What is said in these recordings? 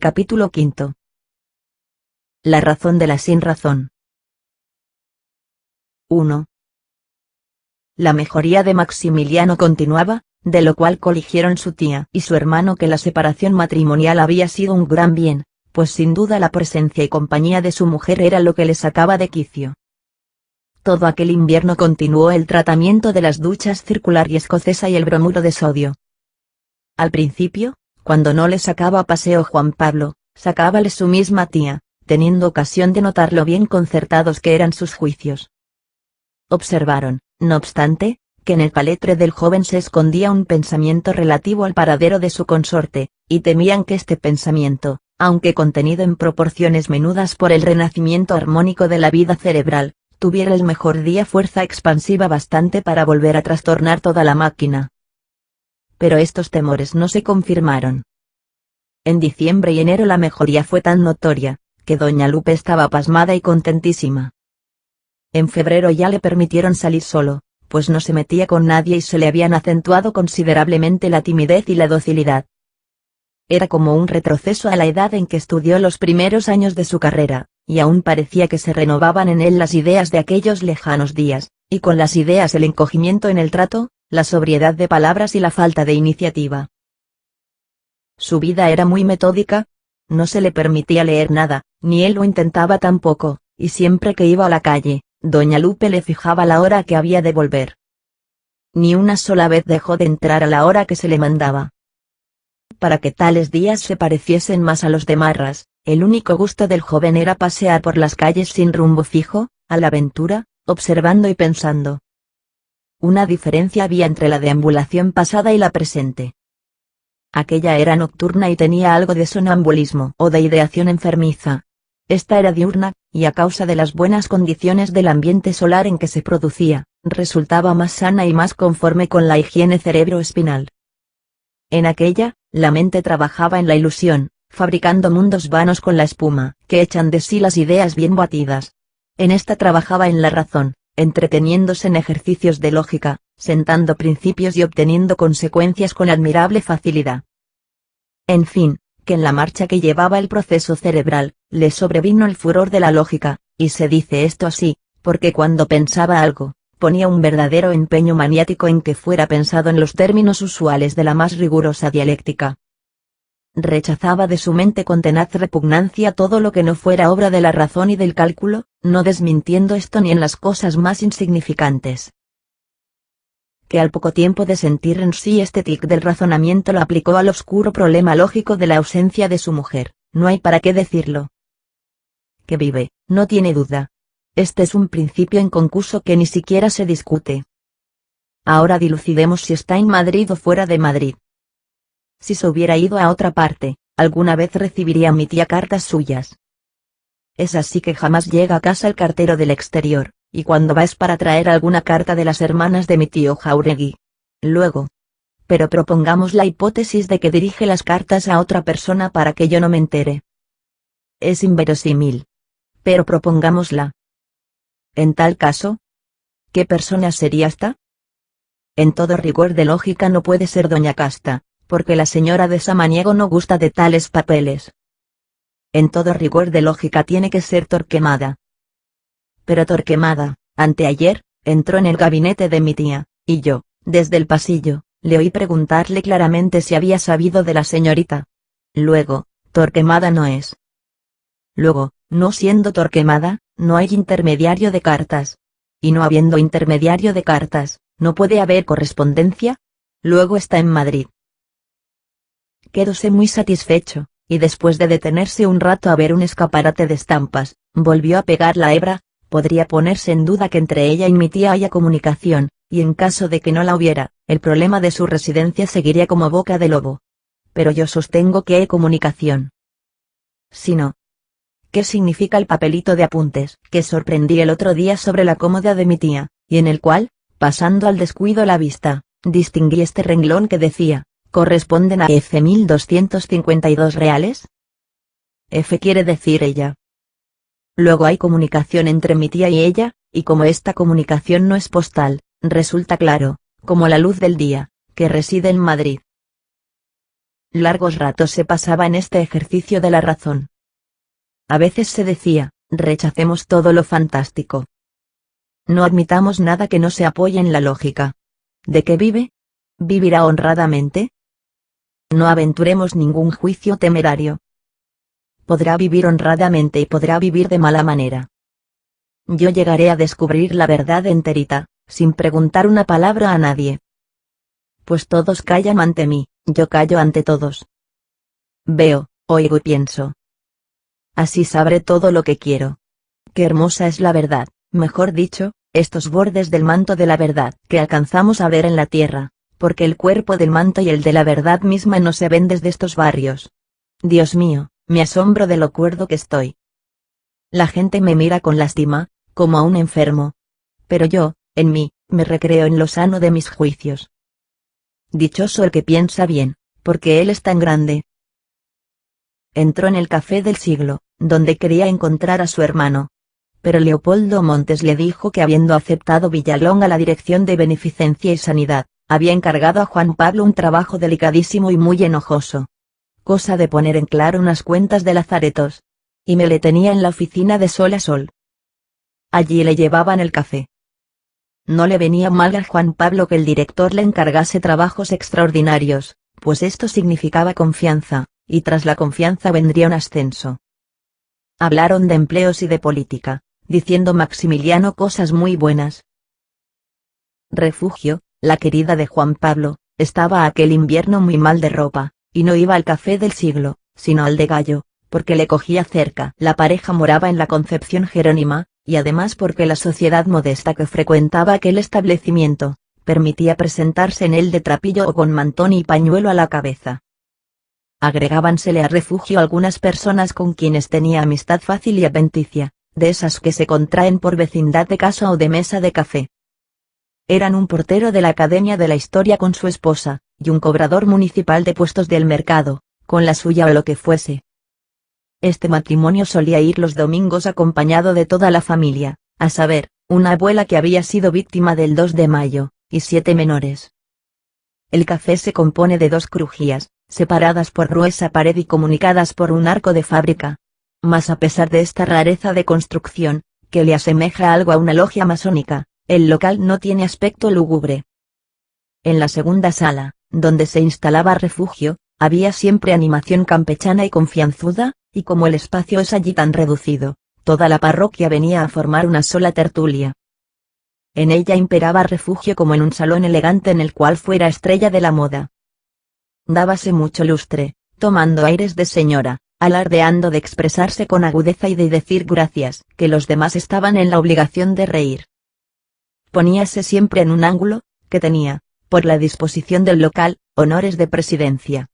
Capítulo 5. La razón de la sin razón. 1. La mejoría de Maximiliano continuaba, de lo cual coligieron su tía y su hermano que la separación matrimonial había sido un gran bien, pues sin duda la presencia y compañía de su mujer era lo que le sacaba de quicio. Todo aquel invierno continuó el tratamiento de las duchas circular y escocesa y el bromuro de sodio. Al principio, cuando no le sacaba a paseo Juan Pablo, sacábale su misma tía, teniendo ocasión de notar lo bien concertados que eran sus juicios. Observaron, no obstante, que en el paletre del joven se escondía un pensamiento relativo al paradero de su consorte, y temían que este pensamiento, aunque contenido en proporciones menudas por el renacimiento armónico de la vida cerebral, tuviera el mejor día fuerza expansiva bastante para volver a trastornar toda la máquina. Pero estos temores no se confirmaron. En diciembre y enero la mejoría fue tan notoria, que doña Lupe estaba pasmada y contentísima. En febrero ya le permitieron salir solo, pues no se metía con nadie y se le habían acentuado considerablemente la timidez y la docilidad. Era como un retroceso a la edad en que estudió los primeros años de su carrera, y aún parecía que se renovaban en él las ideas de aquellos lejanos días, y con las ideas el encogimiento en el trato, la sobriedad de palabras y la falta de iniciativa. Su vida era muy metódica, no se le permitía leer nada, ni él lo intentaba tampoco, y siempre que iba a la calle, doña Lupe le fijaba la hora que había de volver. Ni una sola vez dejó de entrar a la hora que se le mandaba. Para que tales días se pareciesen más a los de Marras, el único gusto del joven era pasear por las calles sin rumbo fijo, a la aventura, observando y pensando. Una diferencia había entre la deambulación pasada y la presente. Aquella era nocturna y tenía algo de sonambulismo o de ideación enfermiza. Esta era diurna, y a causa de las buenas condiciones del ambiente solar en que se producía, resultaba más sana y más conforme con la higiene cerebro-espinal. En aquella, la mente trabajaba en la ilusión, fabricando mundos vanos con la espuma, que echan de sí las ideas bien batidas. En esta trabajaba en la razón, entreteniéndose en ejercicios de lógica, sentando principios y obteniendo consecuencias con admirable facilidad. En fin, que en la marcha que llevaba el proceso cerebral, le sobrevino el furor de la lógica, y se dice esto así, porque cuando pensaba algo, ponía un verdadero empeño maniático en que fuera pensado en los términos usuales de la más rigurosa dialéctica. Rechazaba de su mente con tenaz repugnancia todo lo que no fuera obra de la razón y del cálculo, no desmintiendo esto ni en las cosas más insignificantes. Que al poco tiempo de sentir en sí este tic del razonamiento lo aplicó al oscuro problema lógico de la ausencia de su mujer, no hay para qué decirlo. Que vive, no tiene duda. Este es un principio inconcuso que ni siquiera se discute. Ahora dilucidemos si está en Madrid o fuera de Madrid. Si se hubiera ido a otra parte, alguna vez recibiría mi tía cartas suyas. Es así que jamás llega a casa el cartero del exterior, y cuando va es para traer alguna carta de las hermanas de mi tío Jáuregui. Luego. Pero propongamos la hipótesis de que dirige las cartas a otra persona para que yo no me entere. Es inverosímil. Pero propongámosla. En tal caso, ¿qué persona sería esta? En todo rigor de lógica no puede ser doña Casta, porque la señora de Samaniego no gusta de tales papeles. En todo rigor de lógica tiene que ser Torquemada. Pero Torquemada, anteayer, entró en el gabinete de mi tía, y yo, desde el pasillo, le oí preguntarle claramente si había sabido de la señorita. Luego, Torquemada no es. Luego, no siendo Torquemada, no hay intermediario de cartas. Y no habiendo intermediario de cartas, no puede haber correspondencia. Luego está en Madrid. Quedóse muy satisfecho, y después de detenerse un rato a ver un escaparate de estampas, volvió a pegar la hebra. Podría ponerse en duda que entre ella y mi tía haya comunicación, y en caso de que no la hubiera, el problema de su residencia seguiría como boca de lobo. Pero yo sostengo que hay comunicación. Si no, ¿qué significa el papelito de apuntes que sorprendí el otro día sobre la cómoda de mi tía, y en el cual, pasando al descuido la vista, distinguí este renglón que decía, corresponden a F 1252 reales? F quiere decir ella. Luego hay comunicación entre mi tía y ella, y como esta comunicación no es postal, resulta claro, como la luz del día, que reside en Madrid. Largos ratos se pasaba en este ejercicio de la razón. A veces se decía, rechacemos todo lo fantástico. No admitamos nada que no se apoye en la lógica. ¿De qué vive? ¿Vivirá honradamente? No aventuremos ningún juicio temerario. Podrá vivir honradamente y podrá vivir de mala manera. Yo llegaré a descubrir la verdad enterita, sin preguntar una palabra a nadie. Pues todos callan ante mí, yo callo ante todos. Veo, oigo y pienso. Así sabré todo lo que quiero. Qué hermosa es la verdad, mejor dicho, estos bordes del manto de la verdad que alcanzamos a ver en la tierra, porque el cuerpo del manto y el de la verdad misma no se ven desde estos barrios. Dios mío, me asombro de lo cuerdo que estoy. La gente me mira con lástima, como a un enfermo. Pero yo, en mí, me recreo en lo sano de mis juicios. Dichoso el que piensa bien, porque él es tan grande. Entró en el café del siglo, donde quería encontrar a su hermano. Pero Leopoldo Montes le dijo que habiendo aceptado Villalonga la dirección de Beneficencia y Sanidad, había encargado a Juan Pablo un trabajo delicadísimo y muy enojoso. Cosa de poner en claro unas cuentas de lazaretos. Y me le tenía en la oficina de sol a sol. Allí le llevaban el café. No le venía mal a Juan Pablo que el director le encargase trabajos extraordinarios, pues esto significaba confianza, y tras la confianza vendría un ascenso. Hablaron de empleos y de política, diciendo Maximiliano cosas muy buenas. Refugio, la querida de Juan Pablo, estaba aquel invierno muy mal de ropa, y no iba al café del siglo, sino al de Gallo, porque le cogía cerca. La pareja moraba en la Concepción Jerónima, y además porque la sociedad modesta que frecuentaba aquel establecimiento, permitía presentarse en él de trapillo o con mantón y pañuelo a la cabeza. Agregábansele a Refugio algunas personas con quienes tenía amistad fácil y adventicia, de esas que se contraen por vecindad de casa o de mesa de café. Eran un portero de la Academia de la Historia con su esposa, y un cobrador municipal de puestos del mercado, con la suya o lo que fuese. Este matrimonio solía ir los domingos acompañado de toda la familia, a saber, una abuela que había sido víctima del 2 de mayo, y 7 menores. El café se compone de 2 crujías, separadas por gruesa pared y comunicadas por un arco de fábrica. Mas a pesar de esta rareza de construcción, que le asemeja algo a una logia masónica, el local no tiene aspecto lúgubre. En la segunda sala, donde se instalaba Refugio, había siempre animación campechana y confianzuda, y como el espacio es allí tan reducido, toda la parroquia venía a formar una sola tertulia. En ella imperaba Refugio como en un salón elegante en el cual fuera estrella de la moda. Dábase mucho lustre, tomando aires de señora, alardeando de expresarse con agudeza y de decir gracias, que los demás estaban en la obligación de reír. Poníase siempre en un ángulo, que tenía, por la disposición del local, honores de presidencia.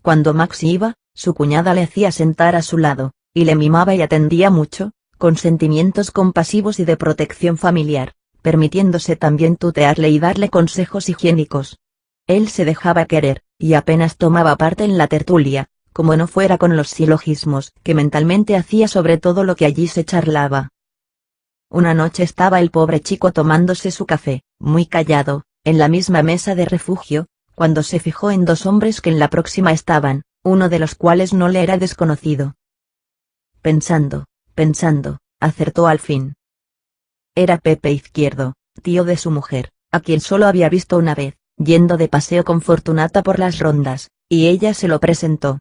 Cuando Maxi iba, su cuñada le hacía sentar a su lado, y le mimaba y atendía mucho, con sentimientos compasivos y de protección familiar, permitiéndose también tutearle y darle consejos higiénicos. Él se dejaba querer, y apenas tomaba parte en la tertulia, como no fuera con los silogismos que mentalmente hacía sobre todo lo que allí se charlaba. Una noche estaba el pobre chico tomándose su café, muy callado, en la misma mesa de Refugio, cuando se fijó en 2 hombres que en la próxima estaban, uno de los cuales no le era desconocido. Pensando, acertó al fin. Era Pepe Izquierdo, tío de su mujer, a quien solo había visto una vez, yendo de paseo con Fortunata por las rondas, y ella se lo presentó.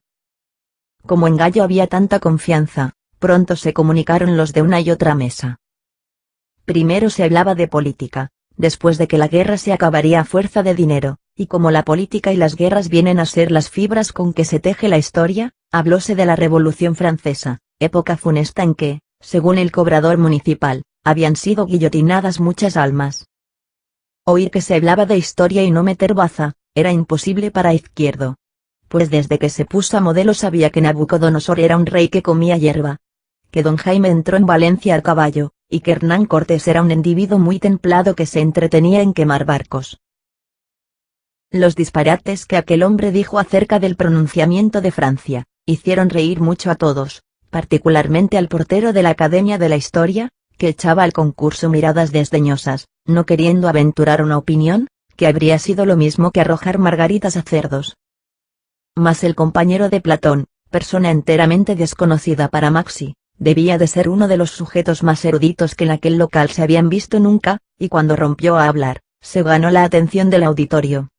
Como en Gallo había tanta confianza, pronto se comunicaron los de una y otra mesa. Primero se hablaba de política, después de que la guerra se acabaría a fuerza de dinero, y como la política y las guerras vienen a ser las fibras con que se teje la historia, hablóse de la Revolución Francesa, época funesta en que, según el cobrador municipal, habían sido guillotinadas muchas almas. Oír que se hablaba de historia y no meter baza, era imposible para Izquierdo. Pues desde que se puso a modelo sabía que Nabucodonosor era un rey que comía hierba. Que don Jaime entró en Valencia al caballo, y que Hernán Cortés era un individuo muy templado que se entretenía en quemar barcos. Los disparates que aquel hombre dijo acerca del pronunciamiento de Francia, hicieron reír mucho a todos, particularmente al portero de la Academia de la Historia, que echaba al concurso miradas desdeñosas, no queriendo aventurar una opinión, que habría sido lo mismo que arrojar margaritas a cerdos. mas el compañero de Platón, persona enteramente desconocida para Maxi, debía de ser uno de los sujetos más eruditos que en aquel local se habían visto nunca, y cuando rompió a hablar, se ganó la atención del auditorio.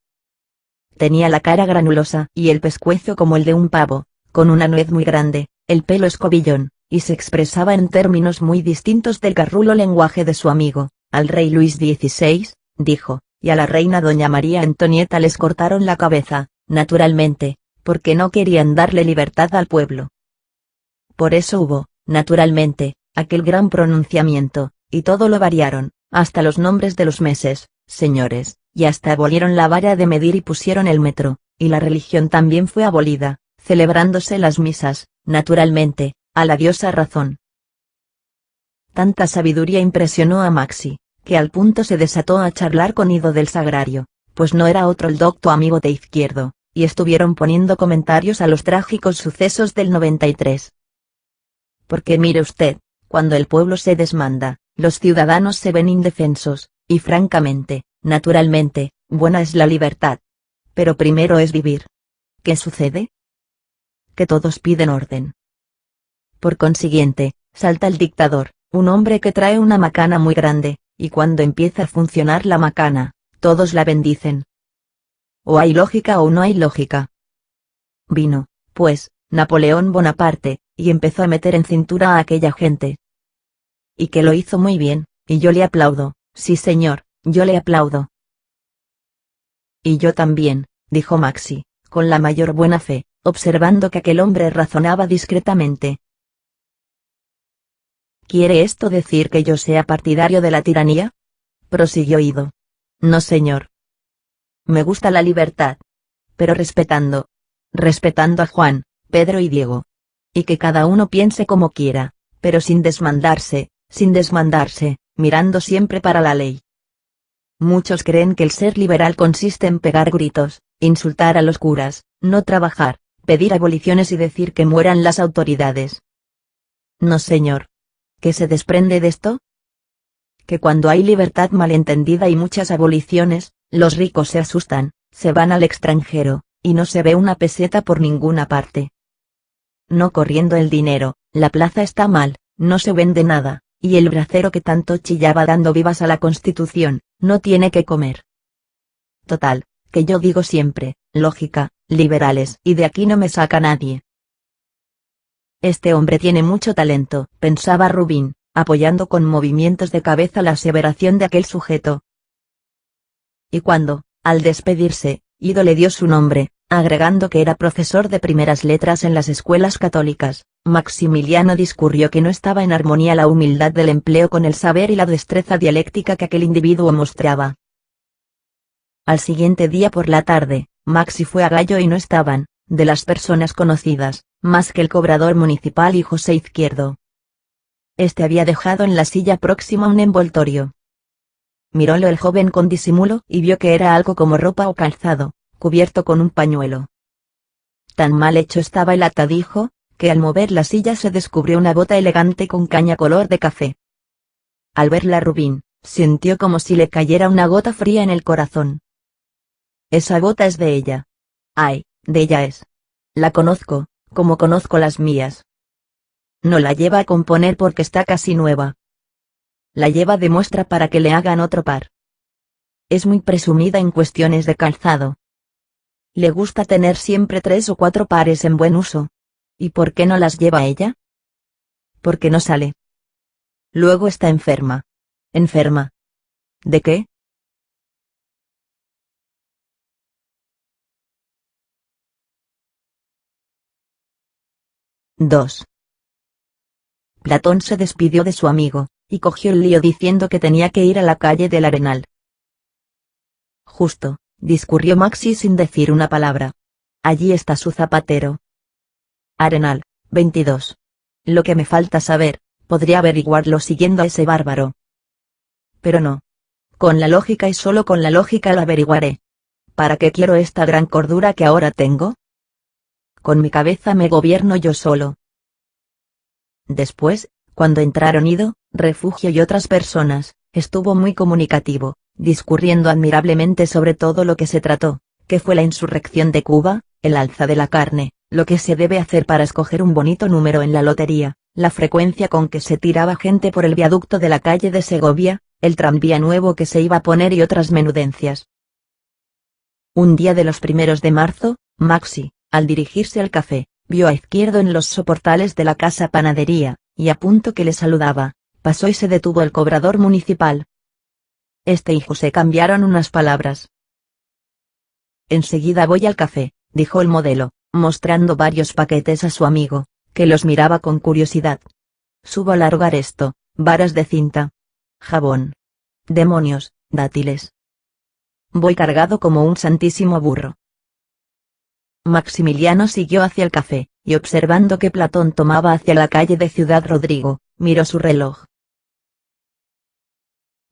Tenía la cara granulosa y el pescuezo como el de un pavo, con una nuez muy grande, el pelo escobillón, y se expresaba en términos muy distintos del garrulo lenguaje de su amigo. Al rey Luis XVI, dijo, y a la reina doña María Antonieta les cortaron la cabeza, naturalmente, porque no querían darle libertad al pueblo. Por eso hubo, naturalmente, aquel gran pronunciamiento, y todo lo variaron, hasta los nombres de los meses, señores, y hasta abolieron la vara de medir y pusieron el metro, y la religión también fue abolida, celebrándose las misas, naturalmente, a la diosa razón. Tanta sabiduría impresionó a Maxi, que al punto se desató a charlar con Ido del Sagrario, pues no era otro el docto amigo de Izquierdo, y estuvieron poniendo comentarios a los trágicos sucesos del 93. Porque mire usted, cuando el pueblo se desmanda, los ciudadanos se ven indefensos, y francamente, naturalmente, buena es la libertad. Pero primero es vivir. ¿Qué sucede? Que todos piden orden. Por consiguiente, salta el dictador, un hombre que trae una macana muy grande, y cuando empieza a funcionar la macana, todos la bendicen. O hay lógica o no hay lógica. Vino, pues, Napoleón Bonaparte, y empezó a meter en cintura a aquella gente. Y que lo hizo muy bien, y yo le aplaudo, sí señor, yo le aplaudo. Y yo también, dijo Maxi, con la mayor buena fe, observando que aquel hombre razonaba discretamente. ¿Quiere esto decir que yo sea partidario de la tiranía?, prosiguió Ido. No señor. Me gusta la libertad. Pero respetando a Juan, Pedro y Diego. Y que cada uno piense como quiera, pero sin desmandarse, mirando siempre para la ley. Muchos creen que el ser liberal consiste en pegar gritos, insultar a los curas, no trabajar, pedir aboliciones y decir que mueran las autoridades. No señor. ¿Qué se desprende de esto? Que cuando hay libertad malentendida y muchas aboliciones, los ricos se asustan, se van al extranjero, y no se ve una peseta por ninguna parte. No corriendo el dinero, la plaza está mal, no se vende nada, y el bracero que tanto chillaba dando vivas a la Constitución, no tiene que comer. Total, que yo digo siempre, lógica, liberales, y de aquí no me saca nadie. Este hombre tiene mucho talento, pensaba Rubín, apoyando con movimientos de cabeza la aseveración de aquel sujeto. Y cuando, al despedirse, Ido le dio su nombre, agregando que era profesor de primeras letras en las escuelas católicas, Maximiliano discurrió que no estaba en armonía la humildad del empleo con el saber y la destreza dialéctica que aquel individuo mostraba. Al siguiente día por la tarde, Maxi fue a Gallo y no estaban, de las personas conocidas, más que el cobrador municipal y José Izquierdo. Este había dejado en la silla próxima un envoltorio. Mirólo el joven con disimulo y vio que era algo como ropa o calzado, cubierto con un pañuelo. Tan mal hecho estaba el atadijo, que al mover la silla se descubrió una bota elegante con caña color de café. Al verla Rubín, sintió como si le cayera una gota fría en el corazón. Esa bota es de ella. Ay, de ella es. La conozco, como conozco las mías. No la lleva a componer porque está casi nueva. La lleva de muestra para que le hagan otro par. Es muy presumida en cuestiones de calzado. Le gusta tener siempre 3 o 4 pares en buen uso. ¿Y por qué no las lleva ella? Porque no sale. Luego está enferma. ¿Enferma? ¿De qué? Dos. Platón se despidió de su amigo, y cogió el lío diciendo que tenía que ir a la calle del Arenal. Justo, discurrió Maxi sin decir una palabra. Allí está su zapatero. Arenal, 22. Lo que me falta saber, podría averiguarlo siguiendo a ese bárbaro. Pero no. Con la lógica y solo con la lógica lo averiguaré. ¿Para qué quiero esta gran cordura que ahora tengo? Con mi cabeza me gobierno yo solo. Después, cuando entraron Ido, Refugio y otras personas, estuvo muy comunicativo, discurriendo admirablemente sobre todo lo que se trató, que fue la insurrección de Cuba, el alza de la carne, lo que se debe hacer para escoger un bonito número en la lotería, la frecuencia con que se tiraba gente por el viaducto de la calle de Segovia, el tranvía nuevo que se iba a poner y otras menudencias. Un día de los primeros de marzo, Maxi, al dirigirse al café, vio a Izquierdo en los soportales de la casa panadería, y a punto que le saludaba, pasó y se detuvo el cobrador municipal. Este y José cambiaron unas palabras. Enseguida voy al café, dijo el modelo, mostrando varios paquetes a su amigo, que los miraba con curiosidad. Subo a largar esto, varas de cinta. Jabón. Demonios, dátiles. Voy cargado como un santísimo burro. Maximiliano siguió hacia el café, y observando que Platón tomaba hacia la calle de Ciudad Rodrigo, miró su reloj.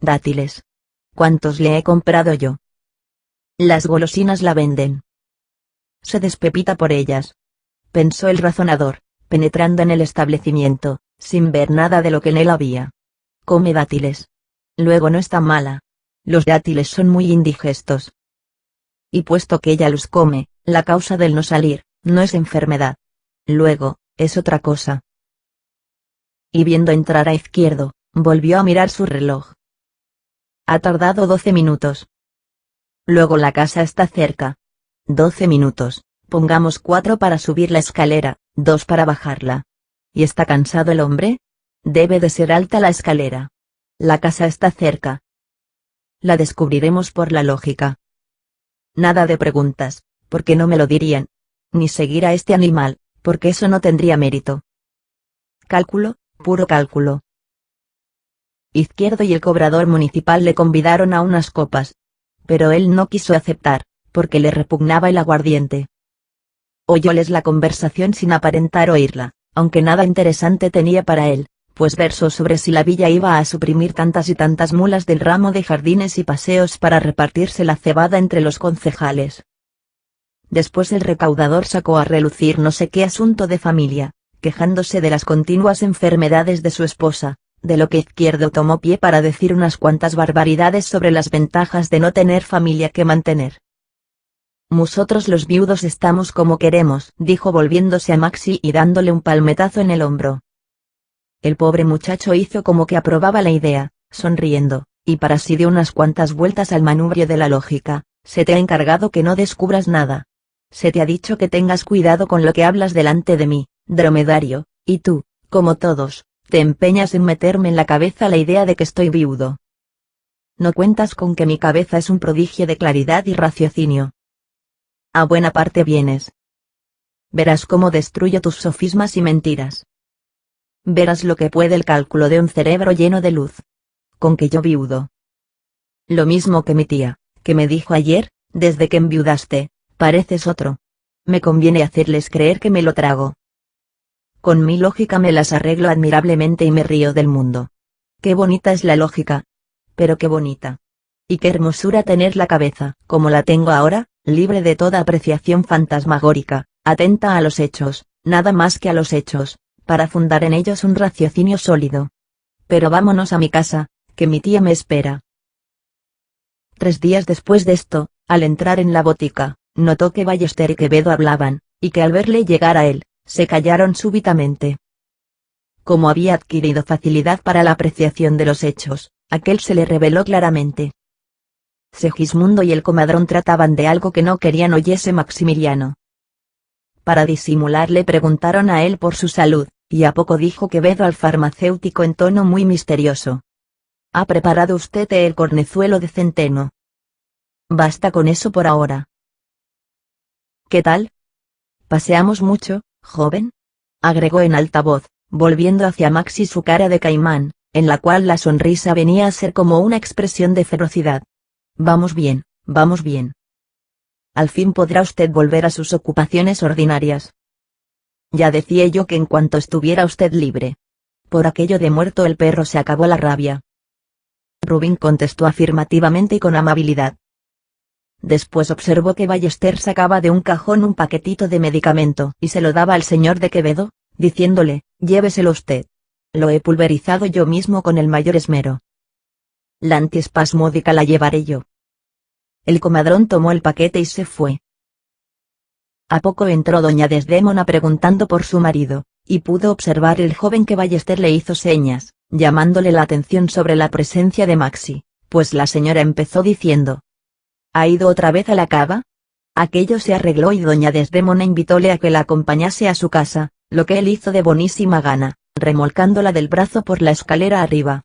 Dátiles. ¿Cuántos le he comprado yo? Las golosinas la venden. Se despepita por ellas. Pensó el razonador, penetrando en el establecimiento, sin ver nada de lo que en él había. Come dátiles. Luego no está mala. Los dátiles son muy indigestos. Y puesto que ella los come, la causa del no salir, no es enfermedad. Luego, es otra cosa. Y viendo entrar a Izquierdo, volvió a mirar su reloj. Ha tardado 12 minutos. Luego la casa está cerca. 12 minutos, pongamos 4 para subir la escalera, 2 para bajarla. ¿Y está cansado el hombre? Debe de ser alta la escalera. La casa está cerca. La descubriremos por la lógica. Nada de preguntas, porque no me lo dirían. Ni seguir a este animal, porque eso no tendría mérito. Cálculo, puro cálculo. Izquierdo y el cobrador municipal le convidaron a unas copas. Pero él no quiso aceptar, porque le repugnaba el aguardiente. Oyóles la conversación sin aparentar oírla, aunque nada interesante tenía para él, pues versó sobre si la villa iba a suprimir tantas y tantas mulas del ramo de jardines y paseos para repartirse la cebada entre los concejales. Después el recaudador sacó a relucir no sé qué asunto de familia, quejándose de las continuas enfermedades de su esposa, de lo que Izquierdo tomó pie para decir unas cuantas barbaridades sobre las ventajas de no tener familia que mantener. Nosotros los viudos estamos como queremos, dijo volviéndose a Maxi y dándole un palmetazo en el hombro. El pobre muchacho hizo como que aprobaba la idea, sonriendo, y para sí dio unas cuantas vueltas al manubrio de la lógica. Se te ha encargado que no descubras nada. Se te ha dicho que tengas cuidado con lo que hablas delante de mí, dromedario, y tú, como todos, te empeñas en meterme en la cabeza la idea de que estoy viudo. No cuentas con que mi cabeza es un prodigio de claridad y raciocinio. A buena parte vienes. Verás cómo destruyo tus sofismas y mentiras. Verás lo que puede el cálculo de un cerebro lleno de luz. Con que yo viudo. Lo mismo que mi tía, que me dijo ayer, desde que enviudaste, pareces otro. Me conviene hacerles creer que me lo trago. Con mi lógica me las arreglo admirablemente y me río del mundo. Qué bonita es la lógica. Pero qué bonita. Y qué hermosura tener la cabeza, como la tengo ahora, libre de toda apreciación fantasmagórica, atenta a los hechos, nada más que a los hechos, para fundar en ellos un raciocinio sólido. Pero vámonos a mi casa, que mi tía me espera. 3 días después de esto, al entrar en la botica, notó que Ballester y Quevedo hablaban, y que al verle llegar a él, se callaron súbitamente. Como había adquirido facilidad para la apreciación de los hechos, aquel se le reveló claramente. Segismundo y el comadrón trataban de algo que no querían oyese Maximiliano. Para disimular le preguntaron a él por su salud, y a poco dijo Quevedo al farmacéutico en tono muy misterioso. ¿Ha preparado usted el cornezuelo de centeno? Basta con eso por ahora. ¿Qué tal? ¿Paseamos mucho, joven? Agregó en alta voz, volviendo hacia Maxi su cara de caimán, en la cual la sonrisa venía a ser como una expresión de ferocidad. Vamos bien, vamos bien. Al fin podrá usted volver a sus ocupaciones ordinarias. Ya decía yo que en cuanto estuviera usted libre. Por aquello de muerto el perro se acabó la rabia. Rubín contestó afirmativamente y con amabilidad. Después observó que Ballester sacaba de un cajón un paquetito de medicamento y se lo daba al señor de Quevedo, diciéndole, lléveselo usted. Lo he pulverizado yo mismo con el mayor esmero. La antiespasmódica la llevaré yo. El comadrón tomó el paquete y se fue. A poco entró doña Desdémona preguntando por su marido, y pudo observar el joven que Ballester le hizo señas, llamándole la atención sobre la presencia de Maxi, pues la señora empezó diciendo: ¿Ha ido otra vez a la cava? Aquello se arregló y doña Desdémona invitóle a que la acompañase a su casa, lo que él hizo de bonísima gana, remolcándola del brazo por la escalera arriba.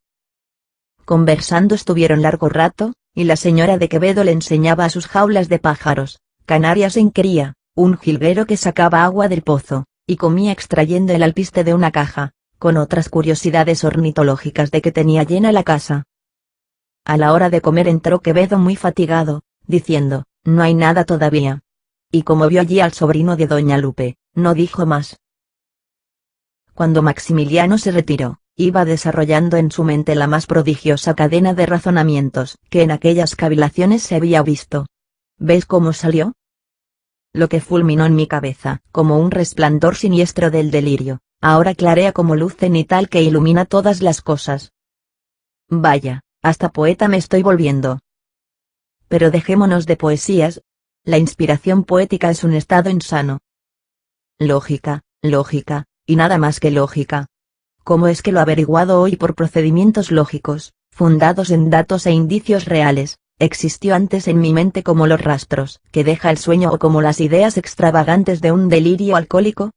Conversando estuvieron largo rato, y la señora de Quevedo le enseñaba a sus jaulas de pájaros, canarias en cría, un jilguero que sacaba agua del pozo, y comía extrayendo el alpiste de una caja, con otras curiosidades ornitológicas de que tenía llena la casa. A la hora de comer entró Quevedo muy fatigado, diciendo: no hay nada todavía. Y como vio allí al sobrino de doña Lupe, no dijo más. Cuando Maximiliano se retiró, iba desarrollando en su mente la más prodigiosa cadena de razonamientos que en aquellas cavilaciones se había visto. ¿Ves cómo salió? Lo que fulminó en mi cabeza, como un resplandor siniestro del delirio, ahora clarea como luz cenital que ilumina todas las cosas. Vaya, hasta poeta me estoy volviendo. Pero dejémonos de poesías. La inspiración poética es un estado insano. Lógica, lógica, y nada más que lógica. ¿Cómo es que lo averiguado hoy por procedimientos lógicos, fundados en datos e indicios reales, existió antes en mi mente como los rastros que deja el sueño o como las ideas extravagantes de un delirio alcohólico?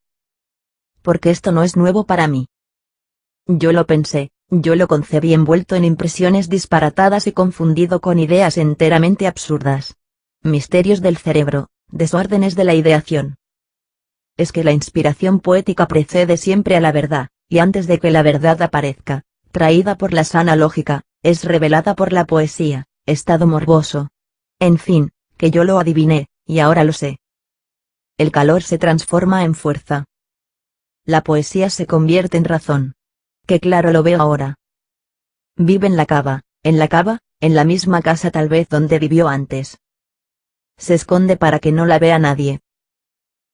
Porque esto no es nuevo para mí. Yo lo pensé, yo lo concebí envuelto en impresiones disparatadas y confundido con ideas enteramente absurdas. Misterios del cerebro, desórdenes de la ideación. Es que la inspiración poética precede siempre a la verdad, y antes de que la verdad aparezca, traída por la sana lógica, es revelada por la poesía, estado morboso. En fin, que yo lo adiviné, y ahora lo sé. El calor se transforma en fuerza. La poesía se convierte en razón. Que claro lo veo ahora. Vive en la cava, en la misma casa tal vez donde vivió antes. Se esconde para que no la vea nadie.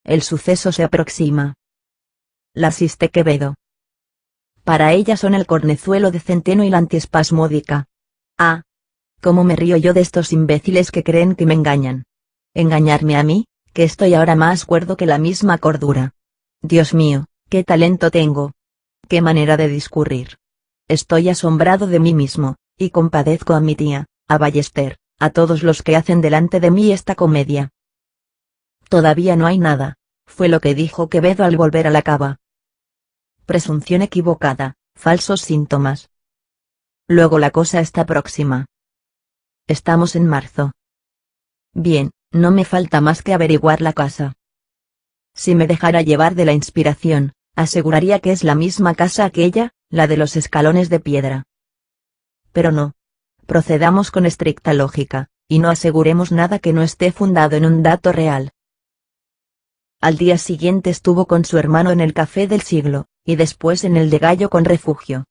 El suceso se aproxima. La asiste Quevedo. Para ella son el cornezuelo de centeno y la antiespasmódica. Ah, cómo me río yo de estos imbéciles que creen que me engañan. Engañarme a mí, que estoy ahora más cuerdo que la misma cordura. Dios mío, qué talento tengo. Qué manera de discurrir. Estoy asombrado de mí mismo, y compadezco a mi tía, a Ballester, a todos los que hacen delante de mí esta comedia. Todavía no hay nada, fue lo que dijo Quevedo al volver a la cava. Presunción equivocada, falsos síntomas. Luego la cosa está próxima. Estamos en marzo. Bien, no me falta más que averiguar la casa. Si me dejara llevar de la inspiración, aseguraría que es la misma casa aquella, la de los escalones de piedra. Pero no. Procedamos con estricta lógica, y no aseguremos nada que no esté fundado en un dato real. Al día siguiente estuvo con su hermano en el Café del Siglo, y después en el de Gallo con Refugio.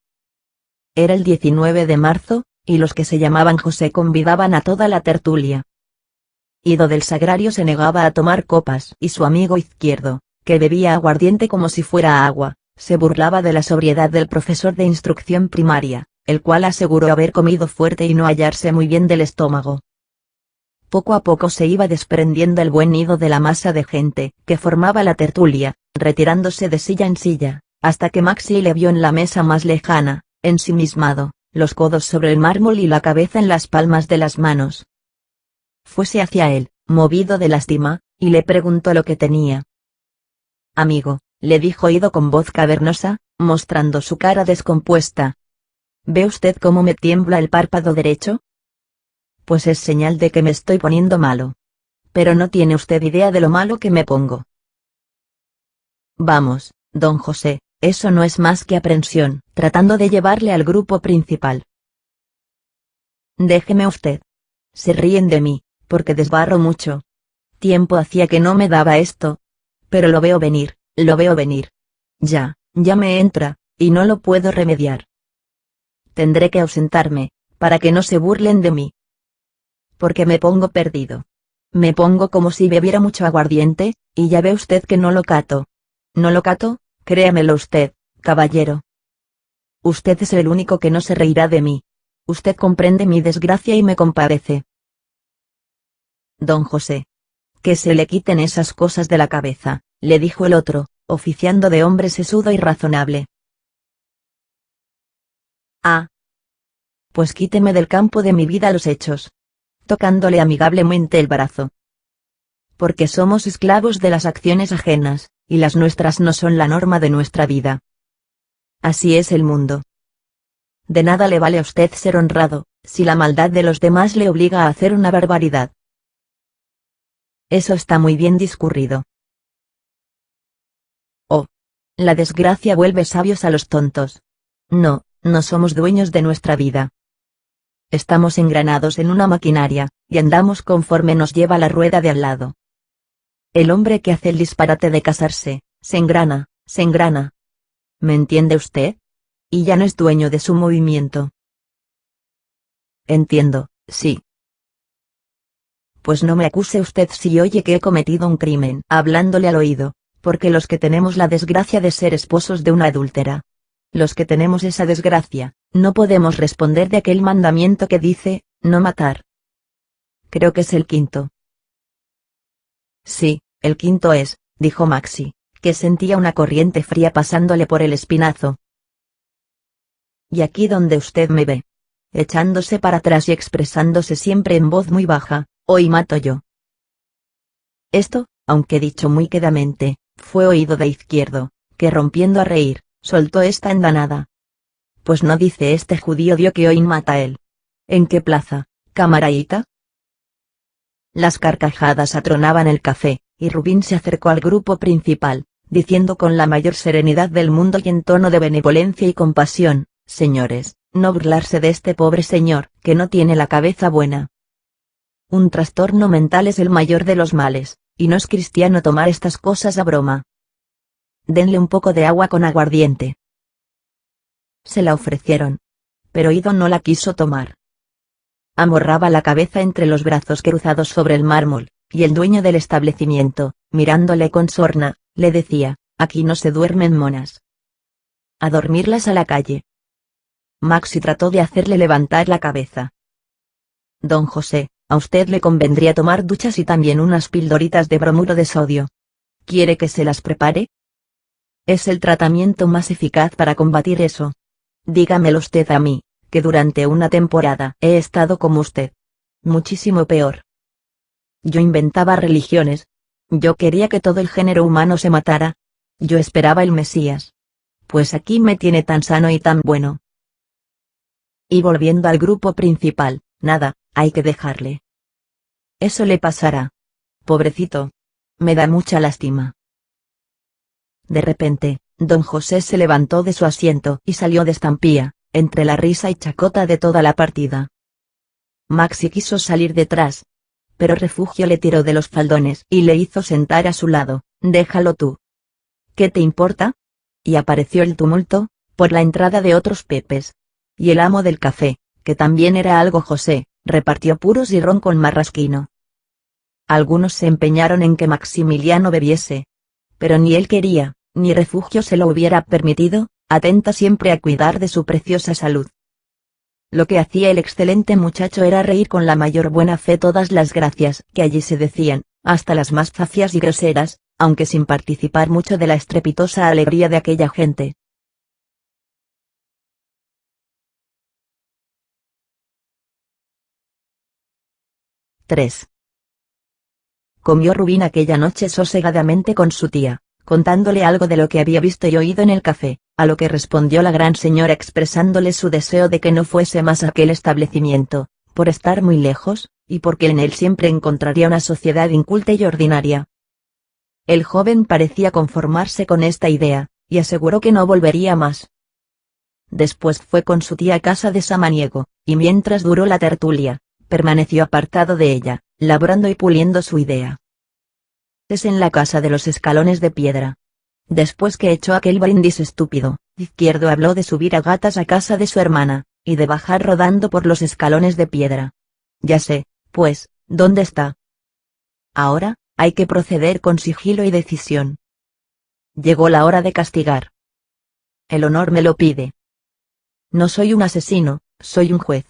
Era el 19 de marzo, y los que se llamaban José convidaban a toda la tertulia. Ido del Sagrario se negaba a tomar copas y su amigo Izquierdo, que bebía aguardiente como si fuera agua, se burlaba de la sobriedad del profesor de instrucción primaria, el cual aseguró haber comido fuerte y no hallarse muy bien del estómago. Poco a poco se iba desprendiendo el buen nido de la masa de gente que formaba la tertulia, retirándose de silla en silla, hasta que Maxi le vio en la mesa más lejana, ensimismado, los codos sobre el mármol y la cabeza en las palmas de las manos. Fuese hacia él, movido de lástima, y le preguntó lo que tenía. Amigo, le dijo Ido con voz cavernosa, mostrando su cara descompuesta. ¿Ve usted cómo me tiembla el párpado derecho? Pues es señal de que me estoy poniendo malo. Pero no tiene usted idea de lo malo que me pongo. Vamos, don José, eso no es más que aprensión, tratando de llevarle al grupo principal. Déjeme usted. Se ríen de mí, porque desbarro mucho. Tiempo hacía que no me daba esto. Pero lo veo venir, lo veo venir. Ya me entra, y no lo puedo remediar. Tendré que ausentarme, para que no se burlen de mí. Porque me pongo perdido. Me pongo como si bebiera mucho aguardiente, y ya ve usted que no lo cato. ¿No lo cato? Créamelo usted, caballero. Usted es el único que no se reirá de mí. Usted comprende mi desgracia y me compadece. Don José. Que se le quiten esas cosas de la cabeza, le dijo el otro, oficiando de hombre sesudo y razonable. Ah. Pues quíteme del campo de mi vida los hechos. Tocándole amigablemente el brazo. Porque somos esclavos de las acciones ajenas, y las nuestras no son la norma de nuestra vida. Así es el mundo. De nada le vale a usted ser honrado, si la maldad de los demás le obliga a hacer una barbaridad. Eso está muy bien discurrido. Oh. La desgracia vuelve sabios a los tontos. No, no somos dueños de nuestra vida. Estamos engranados en una maquinaria, y andamos conforme nos lleva la rueda de al lado. El hombre que hace el disparate de casarse, se engrana, se engrana. ¿Me entiende usted? Y ya no es dueño de su movimiento. Entiendo, sí. Pues no me acuse usted si oye que he cometido un crimen hablándole al oído, porque los que tenemos la desgracia de ser esposos de una adúltera, los que tenemos esa desgracia, no podemos responder de aquel mandamiento que dice, no matar. Creo que es el quinto. Sí, el quinto es, dijo Maxi, que sentía una corriente fría pasándole por el espinazo. Y aquí donde usted me ve, echándose para atrás y expresándose siempre en voz muy baja, hoy mato yo. Esto, aunque dicho muy quedamente, fue oído de Izquierdo, que rompiendo a reír, soltó esta andanada. Pues no dice este judío dio que hoy mata él. ¿En qué plaza, camaraíta? Las carcajadas atronaban el café, y Rubín se acercó al grupo principal, diciendo con la mayor serenidad del mundo y en tono de benevolencia y compasión, señores, no burlarse de este pobre señor, que no tiene la cabeza buena. Un trastorno mental es el mayor de los males, y no es cristiano tomar estas cosas a broma. Denle un poco de agua con aguardiente. Se la ofrecieron. Pero Ido no la quiso tomar. Amorraba la cabeza entre los brazos cruzados sobre el mármol, y el dueño del establecimiento, mirándole con sorna, le decía, aquí no se duermen monas. A dormirlas a la calle. Maxi trató de hacerle levantar la cabeza. Don José, a usted le convendría tomar duchas y también unas pildoritas de bromuro de sodio. ¿Quiere que se las prepare? Es el tratamiento más eficaz para combatir eso. Dígamelo usted a mí, que durante una temporada he estado como usted. Muchísimo peor. Yo inventaba religiones. Yo quería que todo el género humano se matara. Yo esperaba el Mesías. Pues aquí me tiene tan sano y tan bueno. Y volviendo al grupo principal, nada, hay que dejarle. Eso le pasará. Pobrecito. Me da mucha lástima. De repente, don José se levantó de su asiento y salió de estampía, entre la risa y chacota de toda la partida. Maxi quiso salir detrás. Pero Refugio le tiró de los faldones y le hizo sentar a su lado. Déjalo tú. ¿Qué te importa? Y apareció el tumulto, por la entrada de otros pepes. Y el amo del café, que también era algo José, repartió puros y ron con marrasquino. Algunos se empeñaron en que Maximiliano bebiese. Pero ni él quería, ni Refugio se lo hubiera permitido, atenta siempre a cuidar de su preciosa salud. Lo que hacía el excelente muchacho era reír con la mayor buena fe todas las gracias que allí se decían, hasta las más zafias y groseras, aunque sin participar mucho de la estrepitosa alegría de aquella gente. —3. Comió Rubín aquella noche sosegadamente con su tía, contándole algo de lo que había visto y oído en el café, a lo que respondió la gran señora expresándole su deseo de que no fuese más aquel establecimiento, por estar muy lejos, y porque en él siempre encontraría una sociedad inculta y ordinaria. El joven parecía conformarse con esta idea, y aseguró que no volvería más. Después fue con su tía a casa de Samaniego, y mientras duró la tertulia, permaneció apartado de ella, labrando y puliendo su idea. Es en la casa de los escalones de piedra. Después que echó aquel brindis estúpido, Izquierdo habló de subir a gatas a casa de su hermana, y de bajar rodando por los escalones de piedra. Ya sé, pues, ¿dónde está? Ahora, hay que proceder con sigilo y decisión. Llegó la hora de castigar. El honor me lo pide. No soy un asesino, soy un juez.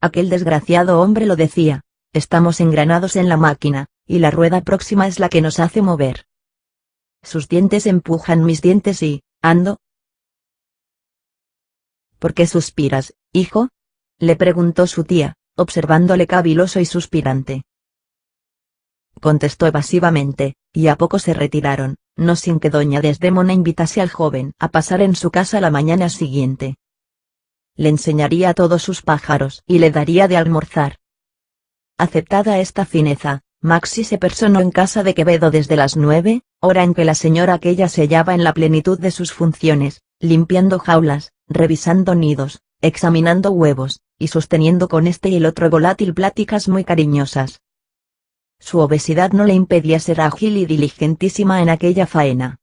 Aquel desgraciado hombre lo decía. estamos engranados en la máquina, y la rueda próxima es la que nos hace mover. Sus dientes empujan mis dientes y, ando. ¿Por qué suspiras, hijo?, le preguntó su tía, observándole caviloso y suspirante. Contestó evasivamente, y a poco se retiraron, no sin que doña Desdémona invitase al joven a pasar en su casa la mañana siguiente. Le enseñaría a todos sus pájaros y le daría de almorzar. Aceptada esta fineza, Maxi se personó en casa de Quevedo desde las 9, hora en que la señora aquella se hallaba en la plenitud de sus funciones, limpiando jaulas, revisando nidos, examinando huevos, y sosteniendo con este y el otro volátil pláticas muy cariñosas. Su obesidad no le impedía ser ágil y diligentísima en aquella faena.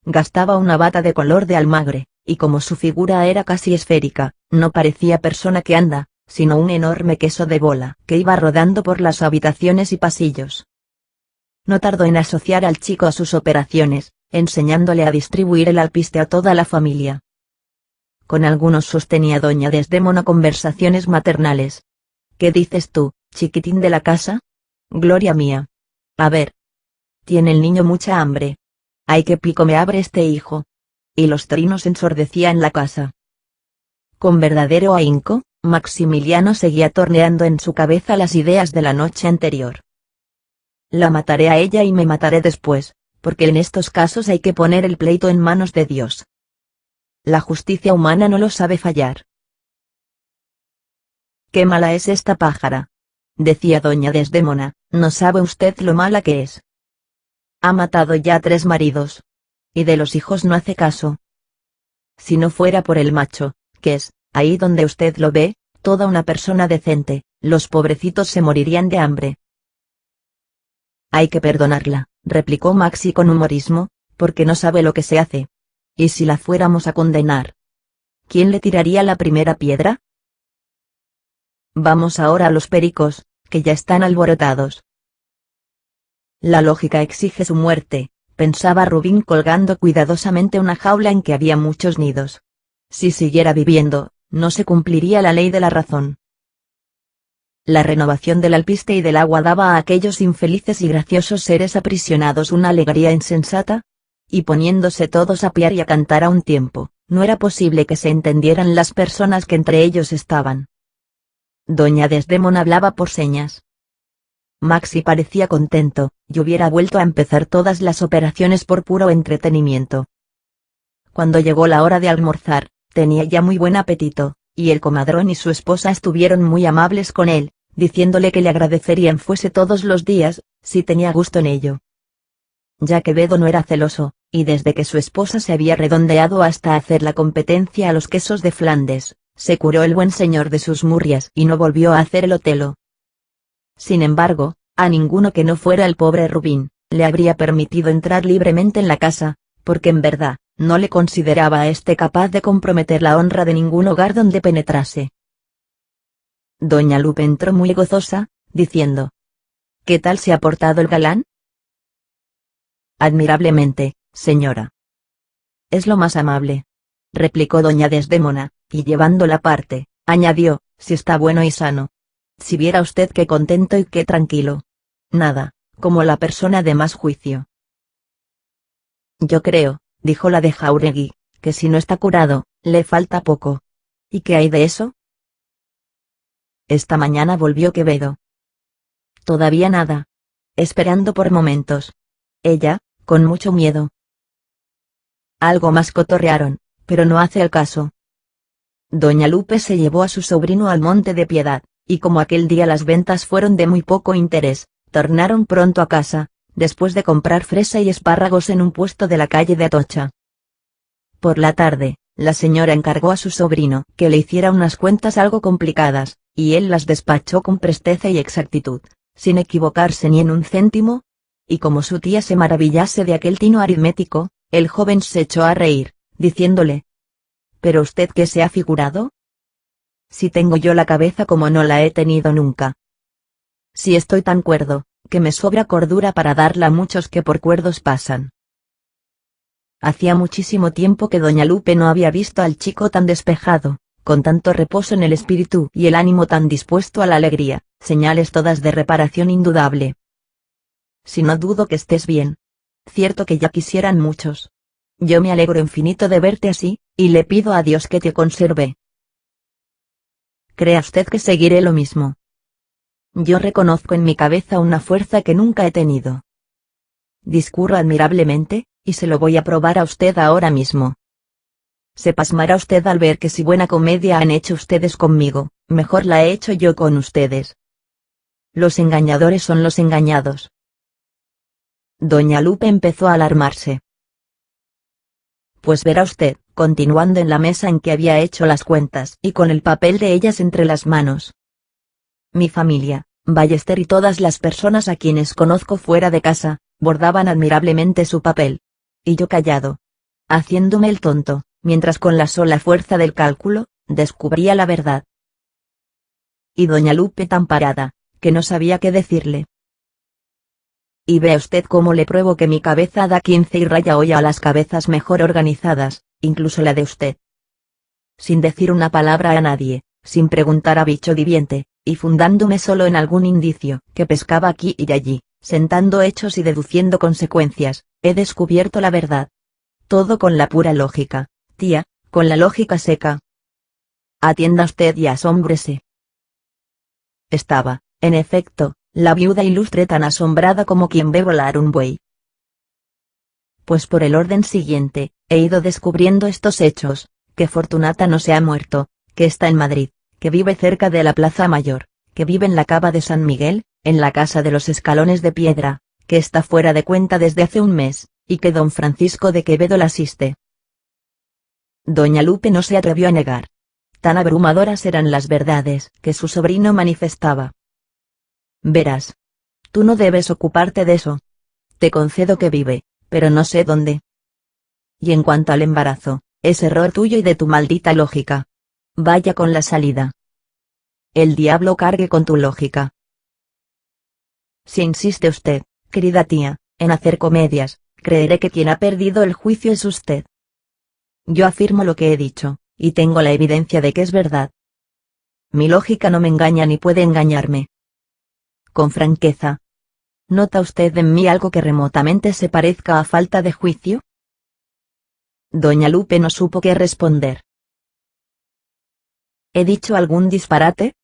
Gastaba una bata de color de almagre, y como su figura era casi esférica, no parecía persona que anda, sino un enorme queso de bola que iba rodando por las habitaciones y pasillos. No tardó en asociar al chico a sus operaciones, enseñándole a distribuir el alpiste a toda la familia. Con algunos sostenía doña Desdémona conversaciones maternales. ¿Qué dices tú, chiquitín de la casa? Gloria mía. A ver. Tiene el niño mucha hambre. Ay, qué pico me abre este hijo. Y los trinos ensordecían la casa. Con verdadero ahínco, Maximiliano seguía torneando en su cabeza las ideas de la noche anterior. La mataré a ella y me mataré después, porque en estos casos hay que poner el pleito en manos de Dios. La justicia humana no lo sabe fallar. Qué mala es esta pájara, decía doña Desdémona, no sabe usted lo mala que es. Ha matado ya 3 maridos. Y de los hijos no hace caso. Si no fuera por el macho, que es, ahí donde usted lo ve, toda una persona decente, los pobrecitos se morirían de hambre. Hay que perdonarla, replicó Maxi con humorismo, porque no sabe lo que se hace. ¿Y si la fuéramos a condenar? ¿Quién le tiraría la primera piedra? Vamos ahora a los pericos, que ya están alborotados. La lógica exige su muerte, pensaba Rubín colgando cuidadosamente una jaula en que había muchos nidos. Si siguiera viviendo, no se cumpliría la ley de la razón. La renovación del alpiste y del agua daba a aquellos infelices y graciosos seres aprisionados una alegría insensata, y poniéndose todos a piar y a cantar a un tiempo, no era posible que se entendieran las personas que entre ellos estaban. Doña Desdémona hablaba por señas. Maxi parecía contento, y hubiera vuelto a empezar todas las operaciones por puro entretenimiento. Cuando llegó la hora de almorzar, tenía ya muy buen apetito, y el comadrón y su esposa estuvieron muy amables con él, diciéndole que le agradecerían fuese todos los días, si tenía gusto en ello. Ya Quevedo no era celoso, y desde que su esposa se había redondeado hasta hacer la competencia a los quesos de Flandes, se curó el buen señor de sus murrias y no volvió a hacer el Otelo. Sin embargo, a ninguno que no fuera el pobre Rubín, le habría permitido entrar libremente en la casa, porque en verdad, no le consideraba a este capaz de comprometer la honra de ningún hogar donde penetrase. Doña Lupe entró muy gozosa, diciendo: ¿Qué tal se ha portado el galán? Admirablemente, señora. Es lo más amable, replicó doña Desdémona, y llevándola aparte, añadió, si está bueno y sano. Si viera usted qué contento y qué tranquilo. Nada, como la persona de más juicio. Yo creo, dijo la de Jáuregui, que si no está curado, le falta poco. ¿Y qué hay de eso? Esta mañana volvió Quevedo. Todavía nada. Esperando por momentos. Ella, con mucho miedo. Algo más cotorrearon, pero no hace el caso. Doña Lupe se llevó a su sobrino al Monte de Piedad, y como aquel día las ventas fueron de muy poco interés, tornaron pronto a casa, después de comprar fresa y espárragos en un puesto de la calle de Atocha. Por la tarde, la señora encargó a su sobrino que le hiciera unas cuentas algo complicadas, y él las despachó con presteza y exactitud, sin equivocarse ni en un céntimo, y como su tía se maravillase de aquel tino aritmético, el joven se echó a reír, diciéndole: ¿Pero usted qué se ha figurado? Si tengo yo la cabeza como no la he tenido nunca. Si estoy tan cuerdo, que me sobra cordura para darla a muchos que por cuerdos pasan. Hacía muchísimo tiempo que doña Lupe no había visto al chico tan despejado, con tanto reposo en el espíritu y el ánimo tan dispuesto a la alegría, señales todas de reparación indudable. Si no dudo que estés bien. Cierto que ya quisieran muchos. Yo me alegro infinito de verte así, y le pido a Dios que te conserve. Crea usted que seguiré lo mismo. Yo reconozco en mi cabeza una fuerza que nunca he tenido. Discurro admirablemente, y se lo voy a probar a usted ahora mismo. Se pasmará usted al ver que si buena comedia han hecho ustedes conmigo, mejor la he hecho yo con ustedes. Los engañadores son los engañados. Doña Lupe empezó a alarmarse. Pues verá usted, continuando en la mesa en que había hecho las cuentas y con el papel de ellas entre las manos. Mi familia, Ballester y todas las personas a quienes conozco fuera de casa, bordaban admirablemente su papel. Y yo callado. Haciéndome el tonto, mientras con la sola fuerza del cálculo, descubría la verdad. Y doña Lupe tan parada, que no sabía qué decirle. Y vea usted cómo le pruebo que mi cabeza da 15 y raya hoy a las cabezas mejor organizadas, incluso la de usted. Sin decir una palabra a nadie, sin preguntar a bicho viviente, y fundándome solo en algún indicio que pescaba aquí y allí, sentando hechos y deduciendo consecuencias, he descubierto la verdad. Todo con la pura lógica, tía, con la lógica seca. Atienda usted y asómbrese. Estaba, en efecto, la viuda ilustre tan asombrada como quien ve volar un buey. Pues por el orden siguiente, he ido descubriendo estos hechos, que Fortunata no se ha muerto, que está en Madrid, que vive cerca de la Plaza Mayor, que vive en la cava de San Miguel, en la casa de los escalones de piedra, que está fuera de cuenta desde hace un mes, y que don Francisco de Quevedo la asiste. Doña Lupe no se atrevió a negar. Tan abrumadoras eran las verdades que su sobrino manifestaba. Verás. Tú no debes ocuparte de eso. Te concedo que vive, pero no sé dónde. Y en cuanto al embarazo, es error tuyo y de tu maldita lógica. Vaya con la salida. El diablo cargue con tu lógica. Si insiste usted, querida tía, en hacer comedias, creeré que quien ha perdido el juicio es usted. Yo afirmo lo que he dicho, y tengo la evidencia de que es verdad. Mi lógica no me engaña ni puede engañarme. Con franqueza. ¿Nota usted en mí algo que remotamente se parezca a falta de juicio? Doña Lupe no supo qué responder. ¿He dicho algún disparate?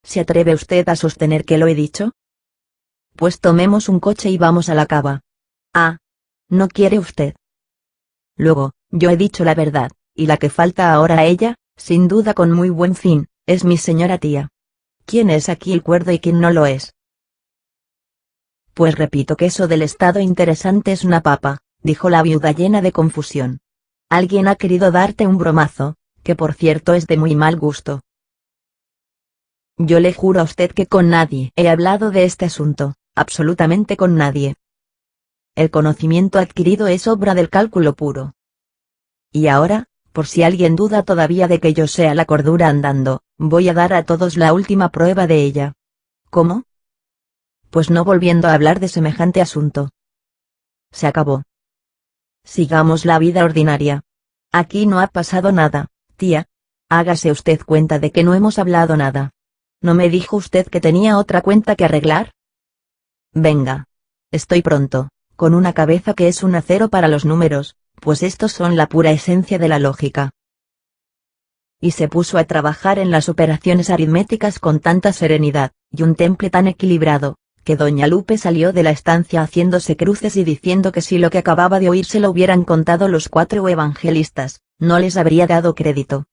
¿Se atreve usted a sostener que lo he dicho? Pues tomemos un coche y vamos a la cava. Ah. ¿No quiere usted? Luego, yo he dicho la verdad, y la que falta ahora a ella, sin duda con muy buen fin, es mi señora tía. ¿Quién es aquí el cuerdo y quién no lo es? Pues repito que eso del estado interesante es una papa, dijo la viuda llena de confusión. Alguien ha querido darte un bromazo, que por cierto es de muy mal gusto. Yo le juro a usted que con nadie he hablado de este asunto, absolutamente con nadie. El conocimiento adquirido es obra del cálculo puro. Y ahora, por si alguien duda todavía de que yo sea la cordura andando, voy a dar a todos la última prueba de ella. ¿Cómo? Pues no volviendo a hablar de semejante asunto. Se acabó. Sigamos la vida ordinaria. Aquí no ha pasado nada, tía. Hágase usted cuenta de que no hemos hablado nada. ¿No me dijo usted que tenía otra cuenta que arreglar? Venga. Estoy pronto, con una cabeza que es un acero para los números, pues estos son la pura esencia de la lógica. Y se puso a trabajar en las operaciones aritméticas con tanta serenidad, y un temple tan equilibrado, que doña Lupe salió de la estancia haciéndose cruces y diciendo que si lo que acababa de oír se lo hubieran contado los 4 evangelistas, no les habría dado crédito.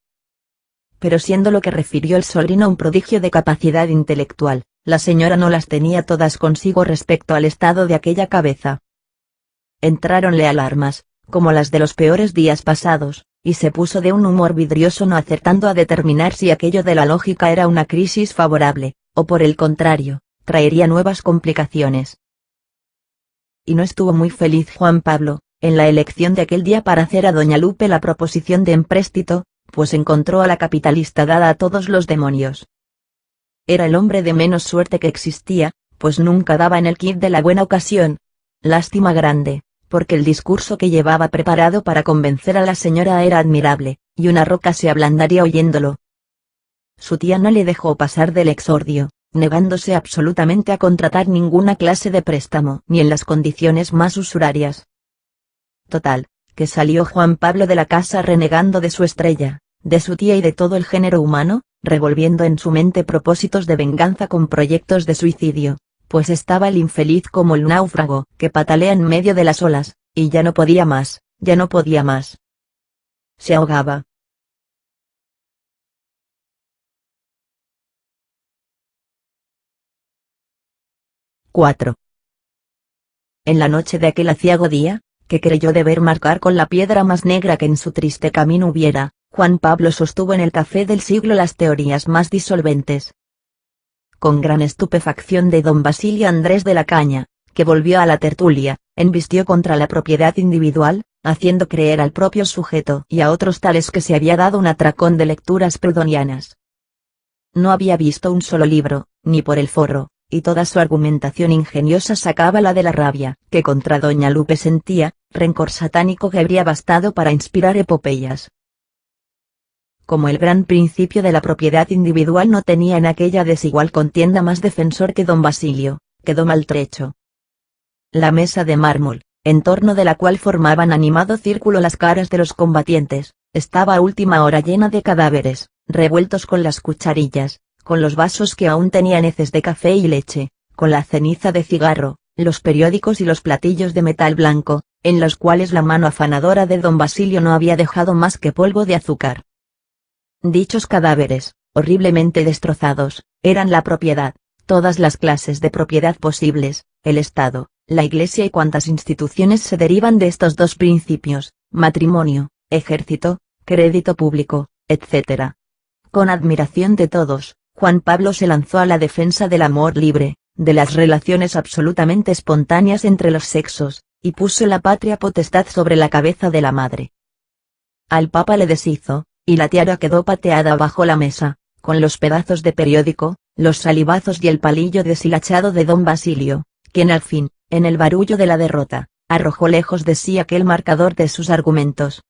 Pero siendo lo que refirió el sobrino un prodigio de capacidad intelectual, la señora no las tenía todas consigo respecto al estado de aquella cabeza. Entráronle alarmas, como las de los peores días pasados, y se puso de un humor vidrioso no acertando a determinar si aquello de la lógica era una crisis favorable, o por el contrario, traería nuevas complicaciones. Y no estuvo muy feliz Juan Pablo, en la elección de aquel día para hacer a doña Lupe la proposición de empréstito, pues encontró a la capitalista dada a todos los demonios. Era el hombre de menos suerte que existía, pues nunca daba en el quid de la buena ocasión. Lástima grande, porque el discurso que llevaba preparado para convencer a la señora era admirable, y una roca se ablandaría oyéndolo. su tía no le dejó pasar del exordio, negándose absolutamente a contratar ninguna clase de préstamo ni en las condiciones más usurarias. Total, que salió Juan Pablo de la casa renegando de su estrella, de su tía y de todo el género humano, revolviendo en su mente propósitos de venganza con proyectos de suicidio, pues estaba el infeliz como el náufrago que patalea en medio de las olas, y ya no podía más, ya no podía más. Se ahogaba. ¡4! En la noche de aquel aciago día, que creyó deber marcar con la piedra más negra que en su triste camino hubiera, Juan Pablo sostuvo en el Café del Siglo las teorías más disolventes. Con gran estupefacción de don Basilio Andrés de la Caña, que volvió a la tertulia, embistió contra la propiedad individual, haciendo creer al propio sujeto y a otros tales que se había dado un atracón de lecturas proudhonianas. No había visto un solo libro, ni por el forro, y toda su argumentación ingeniosa sacaba la de la rabia que contra doña Lupe sentía, rencor satánico que habría bastado para inspirar epopeyas. Como el gran principio de la propiedad individual no tenía en aquella desigual contienda más defensor que don Basilio, quedó maltrecho. La mesa de mármol, en torno de la cual formaban animado círculo las caras de los combatientes, estaba a última hora llena de cadáveres, revueltos con las cucharillas, con los vasos que aún tenían heces de café y leche, con la ceniza de cigarro, los periódicos y los platillos de metal blanco, en los cuales la mano afanadora de don Basilio no había dejado más que polvo de azúcar. Dichos cadáveres, horriblemente destrozados, eran la propiedad, todas las clases de propiedad posibles, el Estado, la Iglesia y cuantas instituciones se derivan de estos dos principios, matrimonio, ejército, crédito público, etc. Con admiración de todos, Juan Pablo se lanzó a la defensa del amor libre, de las relaciones absolutamente espontáneas entre los sexos, y puso la patria potestad sobre la cabeza de la madre. Al Papa le deshizo, y la tiara quedó pateada bajo la mesa, con los pedazos de periódico, los salivazos y el palillo deshilachado de don Basilio, quien al fin, en el barullo de la derrota, arrojó lejos de sí aquel marcador de sus argumentos.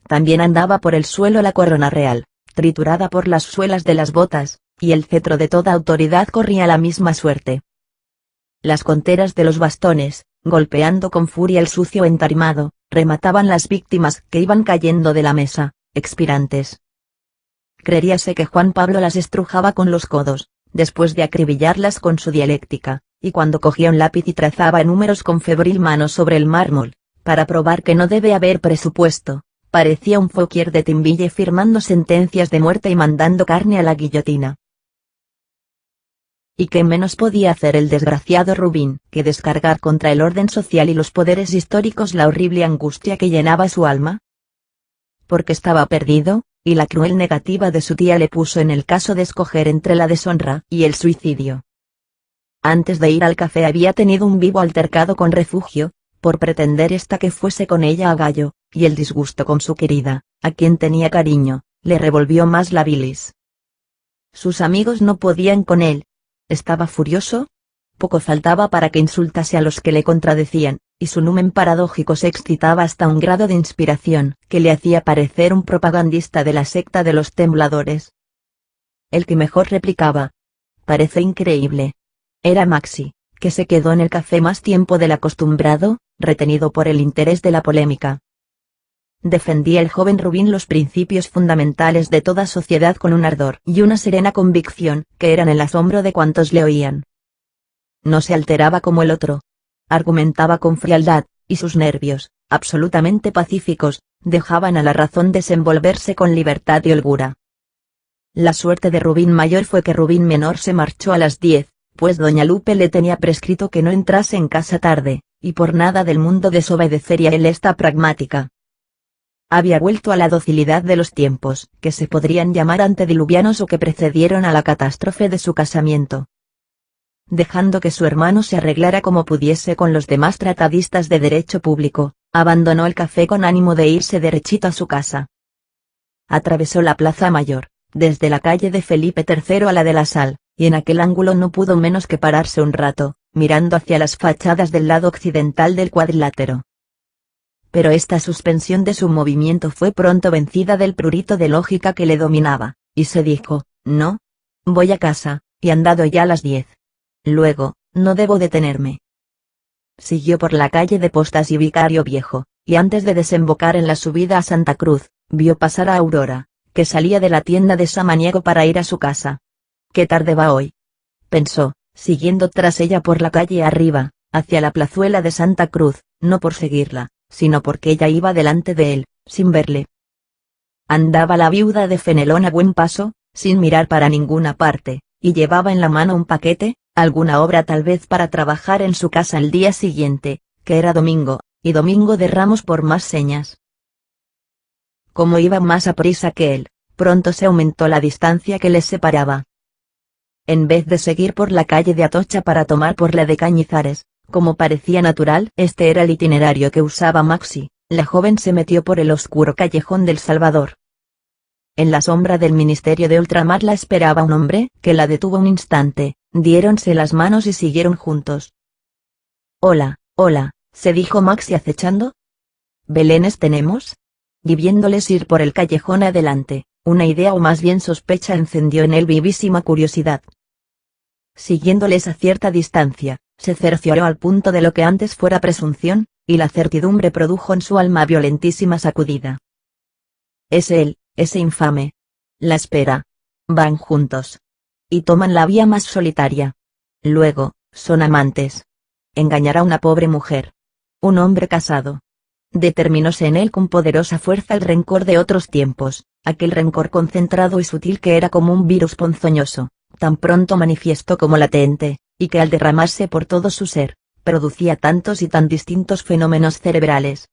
También andaba por el suelo la corona real, triturada por las suelas de las botas, y el cetro de toda autoridad corría la misma suerte. Las conteras de los bastones, golpeando con furia el sucio entarimado, remataban las víctimas que iban cayendo de la mesa, expirantes. Creeríase que Juan Pablo las estrujaba con los codos, después de acribillarlas con su dialéctica, y cuando cogía un lápiz y trazaba números con febril mano sobre el mármol, para probar que no debe haber presupuesto, parecía un Fouquier de Tinville firmando sentencias de muerte y mandando carne a la guillotina. ¿Y qué menos podía hacer el desgraciado Rubín que descargar contra el orden social y los poderes históricos la horrible angustia que llenaba su alma? Porque estaba perdido, y la cruel negativa de su tía le puso en el caso de escoger entre la deshonra y el suicidio. Antes de ir al café había tenido un vivo altercado con Refugio, por pretender ésta que fuese con ella a Gallo, y el disgusto con su querida, a quien tenía cariño, le revolvió más la bilis. Sus amigos no podían con él. Estaba furioso. Poco faltaba para que insultase a los que le contradecían, y su numen paradójico se excitaba hasta un grado de inspiración que le hacía parecer un propagandista de la secta de los tembladores. El que mejor replicaba, parece increíble, era Maxi, que se quedó en el café más tiempo del acostumbrado, retenido por el interés de la polémica. Defendía el joven Rubín los principios fundamentales de toda sociedad con un ardor y una serena convicción que eran el asombro de cuantos le oían. No se alteraba como el otro. Argumentaba con frialdad, y sus nervios, absolutamente pacíficos, dejaban a la razón desenvolverse con libertad y holgura. La suerte de Rubín mayor fue que Rubín menor se marchó a las 10, pues doña Lupe le tenía prescrito que no entrase en casa tarde, y por nada del mundo desobedecería él esta pragmática. Había vuelto a la docilidad de los tiempos que se podrían llamar antediluvianos o que precedieron a la catástrofe de su casamiento. Dejando que su hermano se arreglara como pudiese con los demás tratadistas de derecho público, abandonó el café con ánimo de irse derechito a su casa. Atravesó la Plaza Mayor, desde la calle de Felipe III a la de la Sal, y en aquel ángulo no pudo menos que pararse un rato, mirando hacia las fachadas del lado occidental del cuadrilátero. Pero esta suspensión de su movimiento fue pronto vencida del prurito de lógica que le dominaba, y se dijo, No. Voy a casa, y han dado ya las 10. Luego, no debo detenerme. Siguió por la calle de Postas y Vicario Viejo, y antes de desembocar en la subida a Santa Cruz, vio pasar a Aurora, que salía de la tienda de Samaniego para ir a su casa. «¿Qué tarde va hoy?», pensó, siguiendo tras ella por la calle arriba, hacia la plazuela de Santa Cruz, no por seguirla, sino porque ella iba delante de él, sin verle. Andaba la viuda de Fenelón a buen paso, sin mirar para ninguna parte, y llevaba en la mano un paquete, alguna obra tal vez para trabajar en su casa el día siguiente, que era domingo, y domingo de Ramos por más señas. Como iba más a prisa que él, pronto se aumentó la distancia que les separaba. En vez de seguir por la calle de Atocha para tomar por la de Cañizares, como parecía natural, este era el itinerario que usaba Maxi, la joven se metió por el oscuro callejón del Salvador. En la sombra del Ministerio de Ultramar la esperaba un hombre que la detuvo un instante, diéronse las manos y siguieron juntos. «Hola, hola», se dijo Maxi acechando. «¿Belenes tenemos?». Y viéndoles ir por el callejón adelante, una idea o más bien sospecha encendió en él vivísima curiosidad. Siguiéndoles a cierta distancia, se cercioró al punto de lo que antes fuera presunción, y la certidumbre produjo en su alma violentísima sacudida. «Es él, ese infame. La espera. Van juntos. Y toman la vía más solitaria. Luego, son amantes. Engañará a una pobre mujer. Un hombre casado». Determinóse en él con poderosa fuerza el rencor de otros tiempos, aquel rencor concentrado y sutil que era como un virus ponzoñoso, tan pronto manifiesto como latente, y que al derramarse por todo su ser, producía tantos y tan distintos fenómenos cerebrales.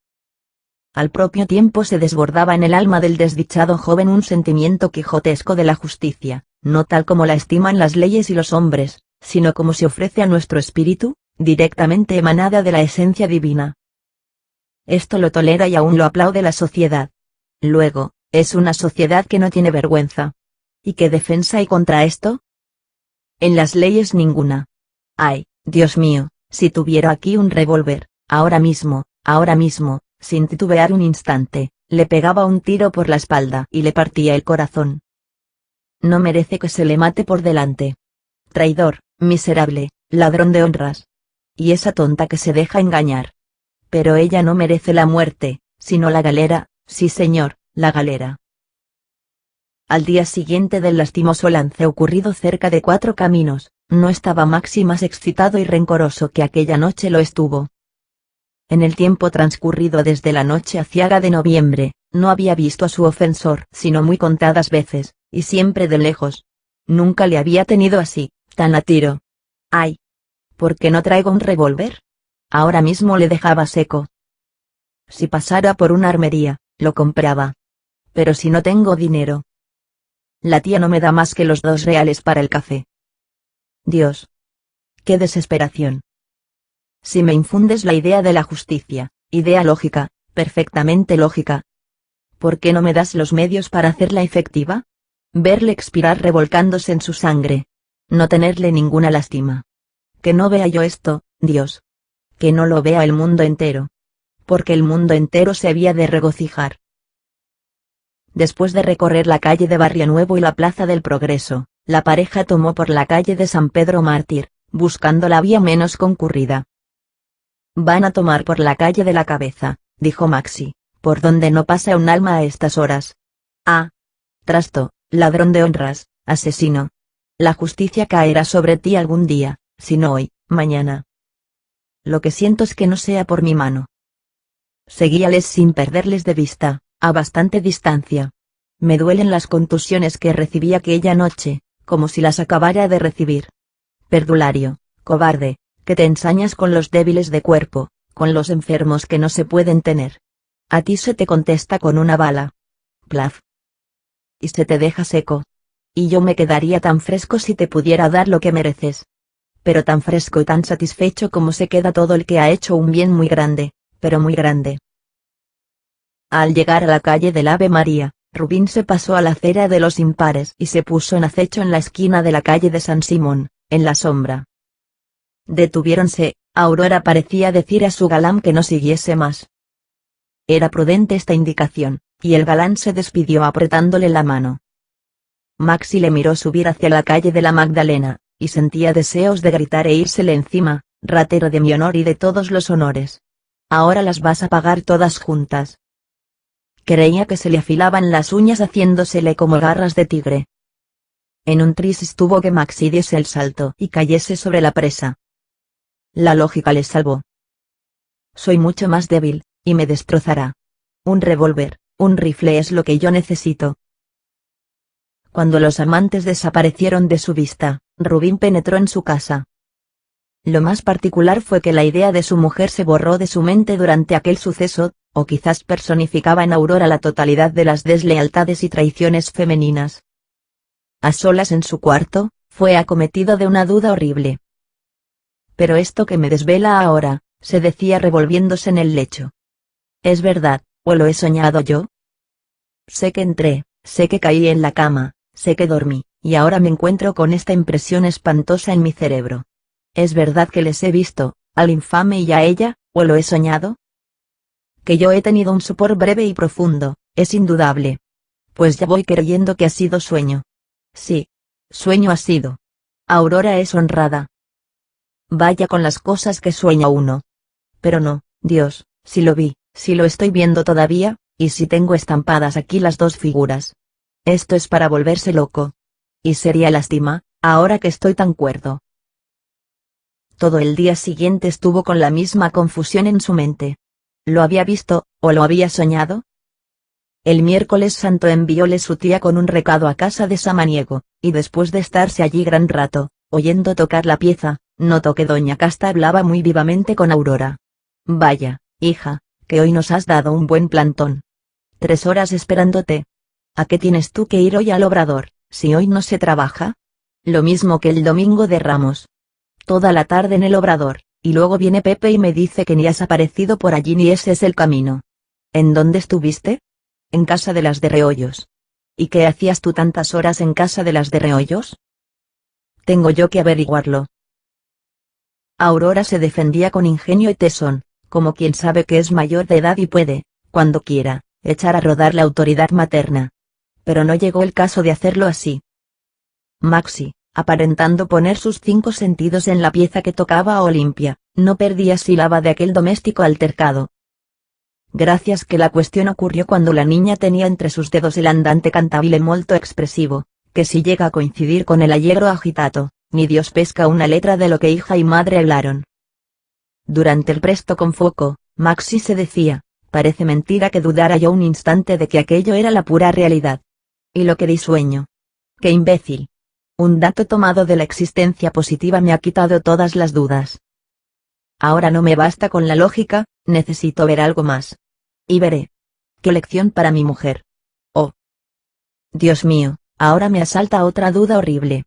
Al propio tiempo se desbordaba en el alma del desdichado joven un sentimiento quijotesco de la justicia, no tal como la estiman las leyes y los hombres, sino como se ofrece a nuestro espíritu, directamente emanada de la esencia divina. Esto lo tolera y aún lo aplaude la sociedad. Luego, es una sociedad que no tiene vergüenza. ¿Y qué defensa hay contra esto? En las leyes ninguna. Ay, Dios mío, si tuviera aquí un revólver, ahora mismo, sin titubear un instante, le pegaba un tiro por la espalda y le partía el corazón. No merece que se le mate por delante. Traidor, miserable, ladrón de honras. Y esa tonta que se deja engañar. Pero ella no merece la muerte, sino la galera, sí señor, la galera. Al día siguiente del lastimoso lance ocurrido cerca de Cuatro Caminos, no estaba Maxi más excitado y rencoroso que aquella noche lo estuvo. En el tiempo transcurrido desde la noche aciaga de noviembre, no había visto a su ofensor sino muy contadas veces, y siempre de lejos. Nunca le había tenido así, tan a tiro. ¡Ay! ¿Por qué no traigo un revólver? Ahora mismo le dejaba seco. Si pasara por una armería, lo compraba. Pero si no tengo dinero. La tía no me da más que los 2 reales para el café. Dios. ¡Qué desesperación! Si me infundes la idea de la justicia, idea lógica, perfectamente lógica. ¿Por qué no me das los medios para hacerla efectiva? Verle expirar revolcándose en su sangre. No tenerle ninguna lástima. Que no vea yo esto, Dios. Que no lo vea el mundo entero. Porque el mundo entero se había de regocijar. Después de recorrer la calle de Barrio Nuevo y la Plaza del Progreso, la pareja tomó por la calle de San Pedro Mártir, buscando la vía menos concurrida. «Van a tomar por la calle de la Cabeza», dijo Maxi, «por donde no pasa un alma a estas horas». «Ah. Trasto, ladrón de honras, asesino. La justicia caerá sobre ti algún día, si no hoy, mañana. Lo que siento es que no sea por mi mano». Seguíales sin perderles de vista, a bastante distancia. «Me duelen las contusiones que recibí aquella noche, como si las acabara de recibir. Perdulario, cobarde, que te ensañas con los débiles de cuerpo, con los enfermos que no se pueden tener. A ti se te contesta con una bala. Plaf. Y se te deja seco. Y yo me quedaría tan fresco si te pudiera dar lo que mereces. Pero tan fresco y tan satisfecho como se queda todo el que ha hecho un bien muy grande, pero muy grande». Al llegar a la calle del Ave María, Rubín se pasó a la acera de los impares y se puso en acecho en la esquina de la calle de San Simón, en la sombra. Detuviéronse, Aurora parecía decir a su galán que no siguiese más. Era prudente esta indicación, y el galán se despidió apretándole la mano. Maxi le miró subir hacia la calle de la Magdalena, y sentía deseos de gritar e írsele encima: ratero de mi honor y de todos los honores. Ahora las vas a pagar todas juntas. Creía que se le afilaban las uñas haciéndosele como garras de tigre. En un tris tuvo que Maxi diese el salto y cayese sobre la presa. La lógica le salvó. Soy mucho más débil, y me destrozará. Un revólver, un rifle es lo que yo necesito. Cuando los amantes desaparecieron de su vista, Rubín penetró en su casa. Lo más particular fue que la idea de su mujer se borró de su mente durante aquel suceso, o quizás personificaba en Aurora la totalidad de las deslealtades y traiciones femeninas. A solas en su cuarto, fue acometido de una duda horrible. Pero esto que me desvela ahora, se decía revolviéndose en el lecho. ¿Es verdad, o lo he soñado yo? Sé que entré, sé que caí en la cama, sé que dormí, y ahora me encuentro con esta impresión espantosa en mi cerebro. ¿Es verdad que les he visto, al infame y a ella, o lo he soñado? Que yo he tenido un sopor breve y profundo, es indudable. Pues ya voy creyendo que ha sido sueño. Sí, sueño ha sido. Aurora es honrada. Vaya con las cosas que sueña uno. Pero no, Dios, si lo vi, si lo estoy viendo todavía, y si tengo estampadas aquí las dos figuras. Esto es para volverse loco. Y sería lástima, ahora que estoy tan cuerdo. Todo el día siguiente estuvo con la misma confusión en su mente. ¿Lo había visto, o lo había soñado? El miércoles santo envióle su tía con un recado a casa de Samaniego, y después de estarse allí gran rato, oyendo tocar la pieza, notó que doña Casta hablaba muy vivamente con Aurora. Vaya, hija, que hoy nos has dado un buen plantón. 3 horas esperándote. ¿A qué tienes tú que ir hoy al obrador, si hoy no se trabaja? Lo mismo que el domingo de Ramos. Toda la tarde en el obrador, y luego viene Pepe y me dice que ni has aparecido por allí ni ese es el camino. ¿En dónde estuviste? En casa de las de Reollos. ¿Y qué hacías tú tantas horas en casa de las de Reollos? Tengo yo que averiguarlo. Aurora se defendía con ingenio y tesón, como quien sabe que es mayor de edad y puede, cuando quiera, echar a rodar la autoridad materna. Pero no llegó el caso de hacerlo así. Maxi, aparentando poner sus 5 sentidos en la pieza que tocaba a Olimpia, no perdía sílaba de aquel doméstico altercado. Gracias que la cuestión ocurrió cuando la niña tenía entre sus dedos el andante cantabile molto expresivo, que si llega a coincidir con el allegro agitato, ni Dios pesca una letra de lo que hija y madre hablaron. Durante el presto confoco, Maxi se decía, parece mentira que dudara yo un instante de que aquello era la pura realidad. Y lo que di sueño. ¡Qué imbécil! Un dato tomado de la existencia positiva me ha quitado todas las dudas. Ahora no me basta con la lógica, necesito ver algo más. Y veré. ¿Qué lección para mi mujer? Oh. Dios mío, ahora me asalta otra duda horrible.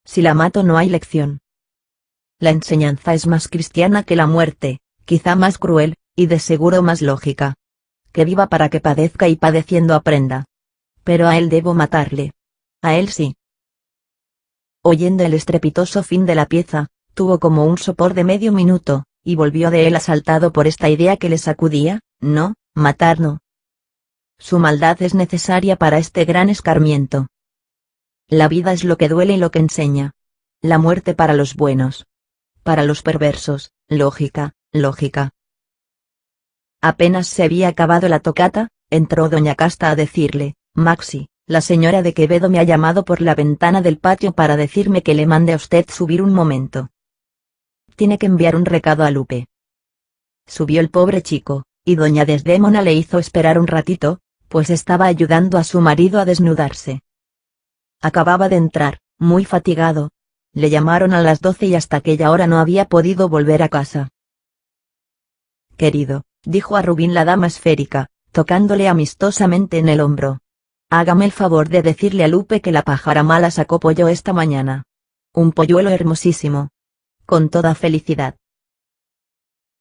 Si la mato no hay lección. La enseñanza es más cristiana que la muerte, quizá más cruel, y de seguro más lógica. Que viva para que padezca y padeciendo aprenda. Pero a él debo matarle. A él sí. Oyendo el estrepitoso fin de la pieza, tuvo como un sopor de medio minuto, y volvió de él asaltado por esta idea que le sacudía: no, matar no. Su maldad es necesaria para este gran escarmiento. La vida es lo que duele y lo que enseña. La muerte para los buenos. Para los perversos, lógica, lógica. Apenas se había acabado la tocata, entró doña Casta a decirle: Maxi, la señora de Quevedo me ha llamado por la ventana del patio para decirme que le mande a usted subir un momento. Tiene que enviar un recado a Lupe. Subió el pobre chico, y doña Desdémona le hizo esperar un ratito, pues estaba ayudando a su marido a desnudarse. Acababa de entrar, muy fatigado. Le llamaron a las 12 y hasta aquella hora no había podido volver a casa. Querido, dijo a Rubín la dama esférica, tocándole amistosamente en el hombro. Hágame el favor de decirle a Lupe que la pájara mala sacó pollo esta mañana. Un polluelo hermosísimo. Con toda felicidad.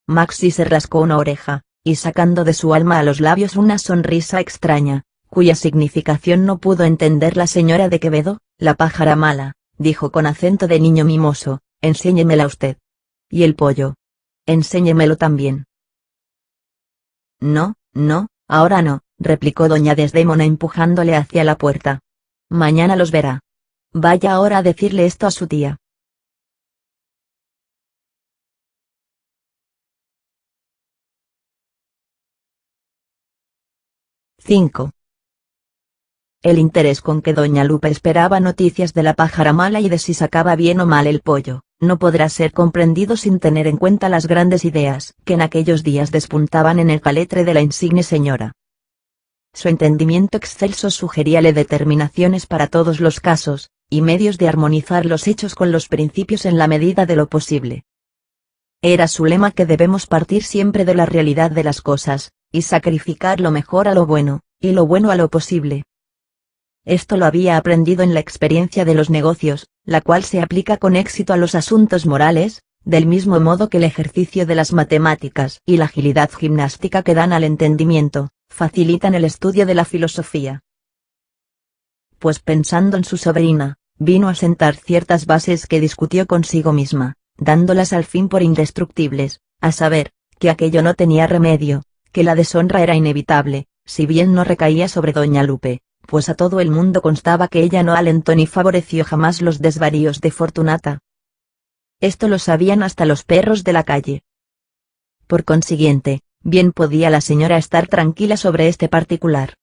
Maxi se rascó una oreja, y sacando de su alma a los labios una sonrisa extraña, cuya significación no pudo entender la señora de Quevedo: la pájara mala, dijo con acento de niño mimoso, enséñemela usted. Y el pollo. Enséñemelo también. No, no, ahora no, replicó doña Desdémona empujándole hacia la puerta. Mañana los verá. Vaya ahora a decirle esto a su tía. —5. El interés con que doña Lupe esperaba noticias de la pájara mala y de si sacaba bien o mal el pollo, no podrá ser comprendido sin tener en cuenta las grandes ideas que en aquellos días despuntaban en el caletre de la insigne señora. Su entendimiento excelso sugeríale determinaciones para todos los casos, y medios de armonizar los hechos con los principios en la medida de lo posible. Era su lema que debemos partir siempre de la realidad de las cosas, y sacrificar lo mejor a lo bueno, y lo bueno a lo posible. Esto lo había aprendido en la experiencia de los negocios, la cual se aplica con éxito a los asuntos morales, del mismo modo que el ejercicio de las matemáticas y la agilidad gimnástica que dan al entendimiento, facilitan el estudio de la filosofía. Pues pensando en su sobrina, vino a sentar ciertas bases que discutió consigo misma, dándolas al fin por indestructibles, a saber, que aquello no tenía remedio, que la deshonra era inevitable, si bien no recaía sobre doña Lupe, pues a todo el mundo constaba que ella no alentó ni favoreció jamás los desvaríos de Fortunata. Esto lo sabían hasta los perros de la calle. Por consiguiente, bien podía la señora estar tranquila sobre este particular.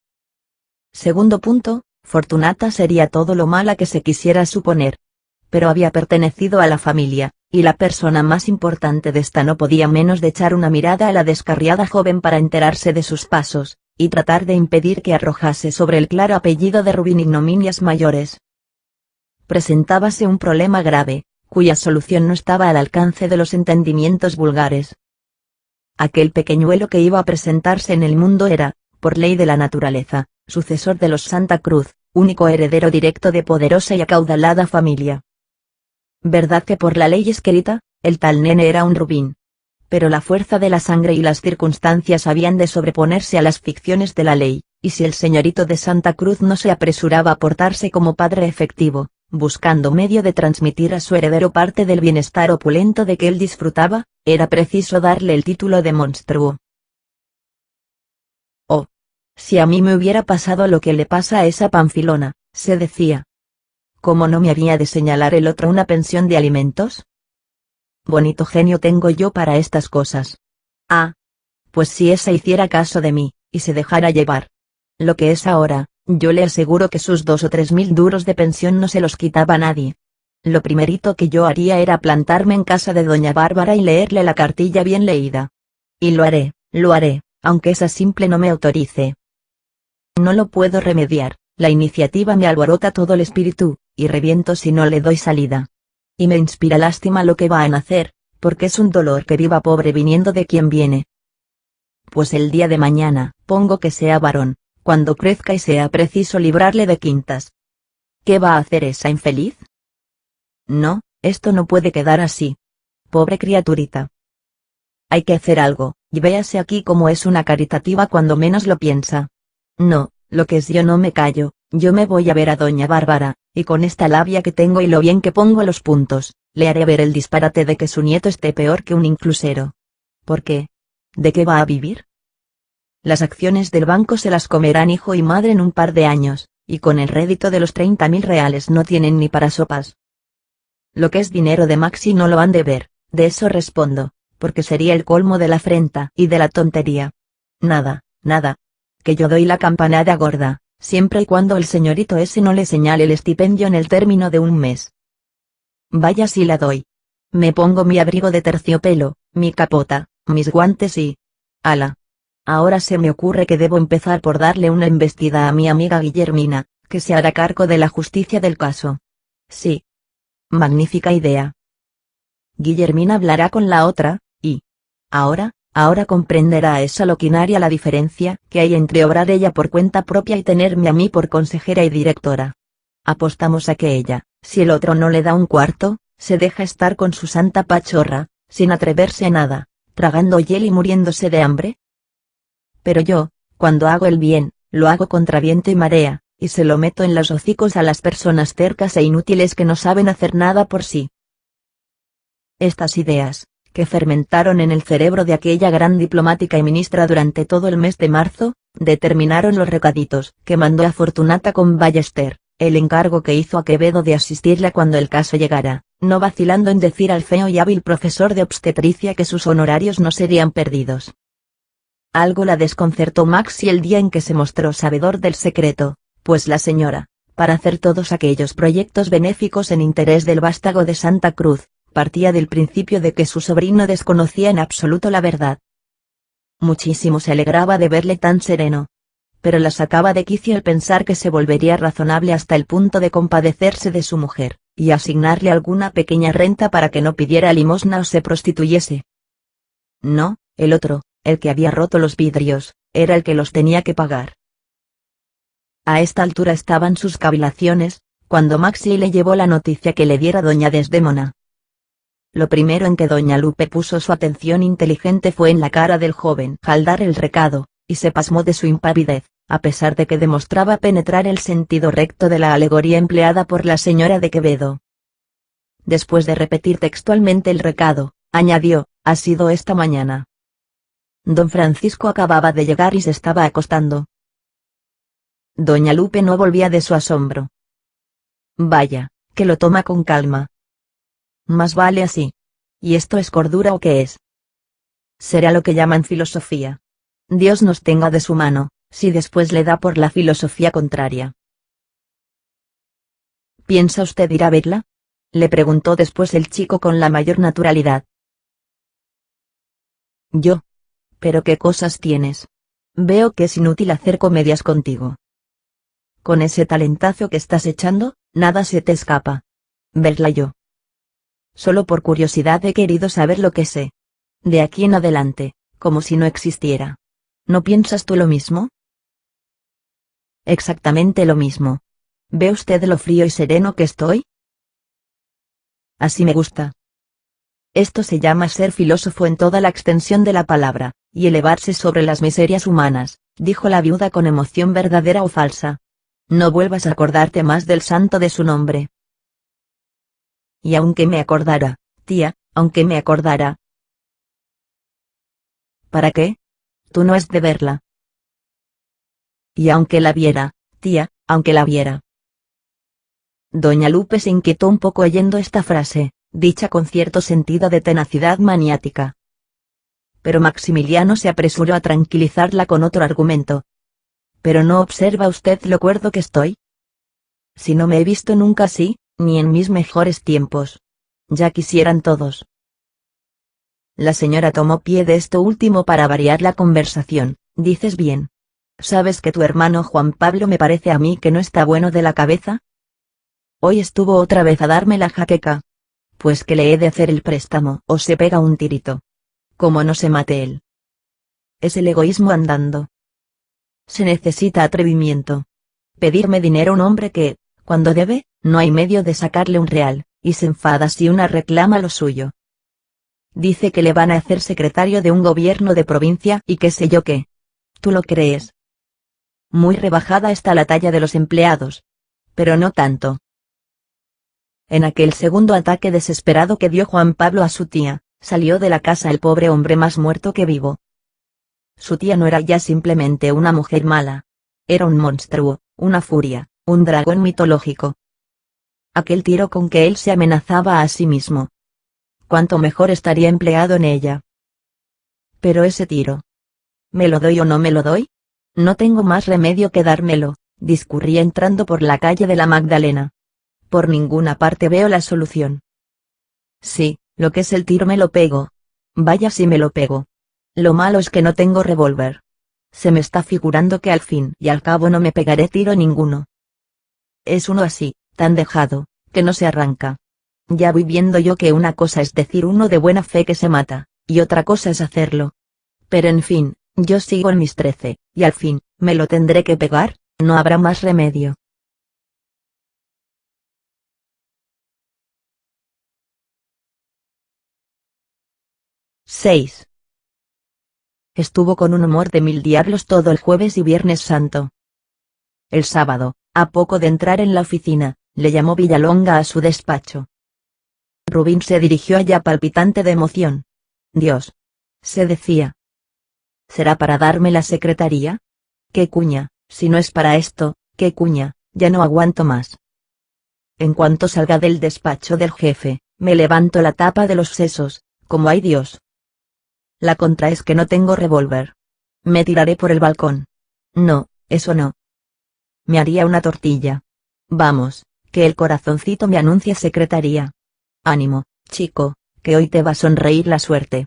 Segundo punto, Fortunata sería todo lo mala que se quisiera suponer. Pero había pertenecido a la familia, y la persona más importante de esta no podía menos de echar una mirada a la descarriada joven para enterarse de sus pasos, y tratar de impedir que arrojase sobre el claro apellido de Rubín ignominias mayores. Presentábase un problema grave, cuya solución no estaba al alcance de los entendimientos vulgares. Aquel pequeñuelo que iba a presentarse en el mundo era, por ley de la naturaleza, sucesor de los Santa Cruz, único heredero directo de poderosa y acaudalada familia. Verdad que por la ley escrita, el tal nene era un Rubín. Pero la fuerza de la sangre y las circunstancias habían de sobreponerse a las ficciones de la ley, y si el señorito de Santa Cruz no se apresuraba a portarse como padre efectivo, buscando medio de transmitir a su heredero parte del bienestar opulento de que él disfrutaba, era preciso darle el título de monstruo. Oh, si a mí me hubiera pasado lo que le pasa a esa Panfilona, se decía. ¿Cómo no me había de señalar el otro una pensión de alimentos? Bonito genio tengo yo para estas cosas. Ah, pues si esa hiciera caso de mí, y se dejara llevar. Lo que es ahora, yo le aseguro que sus 2 o 3 mil duros de pensión no se los quitaba nadie. Lo primerito que yo haría era plantarme en casa de doña Bárbara y leerle la cartilla bien leída. Y lo haré, aunque esa simple no me autorice. No lo puedo remediar, la iniciativa me alborota todo el espíritu, y reviento si no le doy salida. Y me inspira lástima lo que va a nacer, porque es un dolor que viva pobre viniendo de quien viene. Pues el día de mañana, pongo que sea varón, cuando crezca y sea preciso librarle de quintas. ¿Qué va a hacer esa infeliz? No, esto no puede quedar así. Pobre criaturita. Hay que hacer algo, y véase aquí cómo es una caritativa cuando menos lo piensa. No, lo que es yo no me callo, yo me voy a ver a doña Bárbara, y con esta labia que tengo y lo bien que pongo los puntos, le haré ver el disparate de que su nieto esté peor que un inclusero. ¿Por qué? ¿De qué va a vivir? Las acciones del banco se las comerán hijo y madre en un par de años, y con el rédito de los 30.000 reales no tienen ni para sopas. Lo que es dinero de Maxi no lo han de ver, de eso respondo, porque sería el colmo de la afrenta y de la tontería. Nada, que yo doy la campanada gorda, siempre y cuando el señorito ese no le señale el estipendio en el término de un mes. Vaya si la doy. Me pongo mi abrigo de terciopelo, mi capota, mis guantes y... ¡Hala! Ahora se me ocurre que debo empezar por darle una embestida a mi amiga Guillermina, que se hará cargo de la justicia del caso. Sí. Magnífica idea. Guillermina hablará con la otra, y... Ahora comprenderá a esa loquinaria la diferencia que hay entre obrar ella por cuenta propia y tenerme a mí por consejera y directora. Apostamos a que ella, si el otro no le da un cuarto, se deja estar con su santa pachorra, sin atreverse a nada, tragando hiel y muriéndose de hambre. Pero yo, cuando hago el bien, lo hago contra viento y marea, y se lo meto en los hocicos a las personas tercas e inútiles que no saben hacer nada por sí. Estas ideas, que fermentaron en el cerebro de aquella gran diplomática y ministra durante todo el mes de marzo, determinaron los recaditos que mandó a Fortunata con Ballester, el encargo que hizo a Quevedo de asistirla cuando el caso llegara, no vacilando en decir al feo y hábil profesor de obstetricia que sus honorarios no serían perdidos. Algo la desconcertó Maxi el día en que se mostró sabedor del secreto, pues la señora, para hacer todos aquellos proyectos benéficos en interés del vástago de Santa Cruz, partía del principio de que su sobrino desconocía en absoluto la verdad. Muchísimo se alegraba de verle tan sereno. Pero la sacaba de quicio el pensar que se volvería razonable hasta el punto de compadecerse de su mujer, y asignarle alguna pequeña renta para que no pidiera limosna o se prostituyese. No, el otro, el que había roto los vidrios, era el que los tenía que pagar. A esta altura estaban sus cavilaciones, cuando Maxi le llevó la noticia que le diera doña Desdémona. Lo primero en que doña Lupe puso su atención inteligente fue en la cara del joven al dar el recado, y se pasmó de su impavidez, a pesar de que demostraba penetrar el sentido recto de la alegoría empleada por la señora de Quevedo. Después de repetir textualmente el recado, añadió, ha sido esta mañana. Don Francisco acababa de llegar y se estaba acostando. Doña Lupe no volvía de su asombro. Vaya, que lo toma con calma. Más vale así. ¿Y esto es cordura o qué es? Será lo que llaman filosofía. Dios nos tenga de su mano, si después le da por la filosofía contraria. ¿Piensa usted ir a verla? Le preguntó después el chico con la mayor naturalidad. Yo. Pero qué cosas tienes. Veo que es inútil hacer comedias contigo. Con ese talentazo que estás echando, nada se te escapa. Verla yo. Solo por curiosidad he querido saber lo que sé. De aquí en adelante, como si no existiera. ¿No piensas tú lo mismo? Exactamente lo mismo. ¿Ve usted lo frío y sereno que estoy? Así me gusta. Esto se llama ser filósofo en toda la extensión de la palabra, y elevarse sobre las miserias humanas, dijo la viuda con emoción verdadera o falsa. No vuelvas a acordarte más del santo de su nombre. Y aunque me acordara, tía, aunque me acordara. ¿Para qué? Tú no has de verla. Y aunque la viera, tía, aunque la viera. Doña Lupe se inquietó un poco oyendo esta frase, dicha con cierto sentido de tenacidad maniática. Pero Maximiliano se apresuró a tranquilizarla con otro argumento. ¿Pero no observa usted lo cuerdo que estoy? Si no me he visto nunca así, ni en mis mejores tiempos. Ya quisieran todos. La señora tomó pie de esto último para variar la conversación. Dices bien. ¿Sabes que tu hermano Juan Pablo me parece a mí que no está bueno de la cabeza? Hoy estuvo otra vez a darme la jaqueca. Pues que le he de hacer el préstamo o se pega un tirito. Como no se mate él. Es el egoísmo andando. Se necesita atrevimiento. Pedirme dinero a un hombre que, cuando debe, no hay medio de sacarle un real, y se enfada si una reclama lo suyo. Dice que le van a hacer secretario de un gobierno de provincia y qué sé yo qué. ¿Tú lo crees? Muy rebajada está la talla de los empleados. Pero no tanto. En aquel segundo ataque desesperado que dio Juan Pablo a su tía, salió de la casa el pobre hombre más muerto que vivo. Su tía no era ya simplemente una mujer mala. Era un monstruo, una furia, un dragón mitológico. Aquel tiro con que él se amenazaba a sí mismo. Cuánto mejor estaría empleado en ella. Pero ese tiro. ¿Me lo doy o no me lo doy? No tengo más remedio que dármelo, discurría entrando por la calle de la Magdalena. Por ninguna parte veo la solución. Sí, lo que es el tiro me lo pego. Vaya si me lo pego. Lo malo es que no tengo revólver. Se me está figurando que al fin y al cabo no me pegaré tiro ninguno. Es uno así, tan dejado, que no se arranca. Ya voy viendo yo que una cosa es decir uno de buena fe que se mata, y otra cosa es hacerlo. Pero en fin, yo sigo en mis 13, y al fin, me lo tendré que pegar, no habrá más remedio. ¡6! Estuvo con un humor de 1000 diablos todo el jueves y viernes santo. El sábado, a poco de entrar en la oficina, le llamó Villalonga a su despacho. Rubín se dirigió allá palpitante de emoción. Dios. Se decía. ¿Será para darme la secretaría? ¿Qué cuña, si no es para esto, qué cuña? ya no aguanto más. En cuanto salga del despacho del jefe, me levanto la tapa de los sesos, como hay Dios. La contra es que no tengo revólver. Me tiraré por el balcón. No, eso no. Me haría una tortilla. Vamos, que el corazoncito me anuncia secretaría. Ánimo, chico, que hoy te va a sonreír la suerte.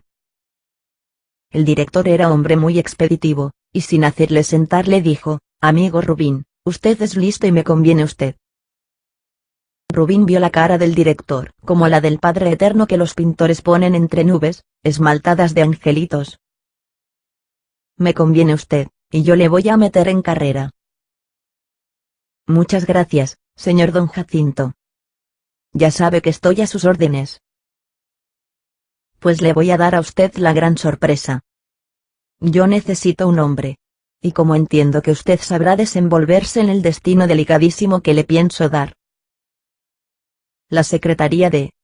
El director era hombre muy expeditivo, y sin hacerle sentar le dijo: amigo Rubín, usted es listo y me conviene usted. Rubín vio la cara del director como la del Padre Eterno que los pintores ponen entre nubes, esmaltadas de angelitos. Me conviene usted, y yo le voy a meter en carrera. Muchas gracias, señor don Jacinto. Ya sabe que estoy a sus órdenes. Pues le voy a dar a usted la gran sorpresa. Yo necesito un hombre. Y como entiendo que usted sabrá desenvolverse en el destino delicadísimo que le pienso dar. La secretaría de...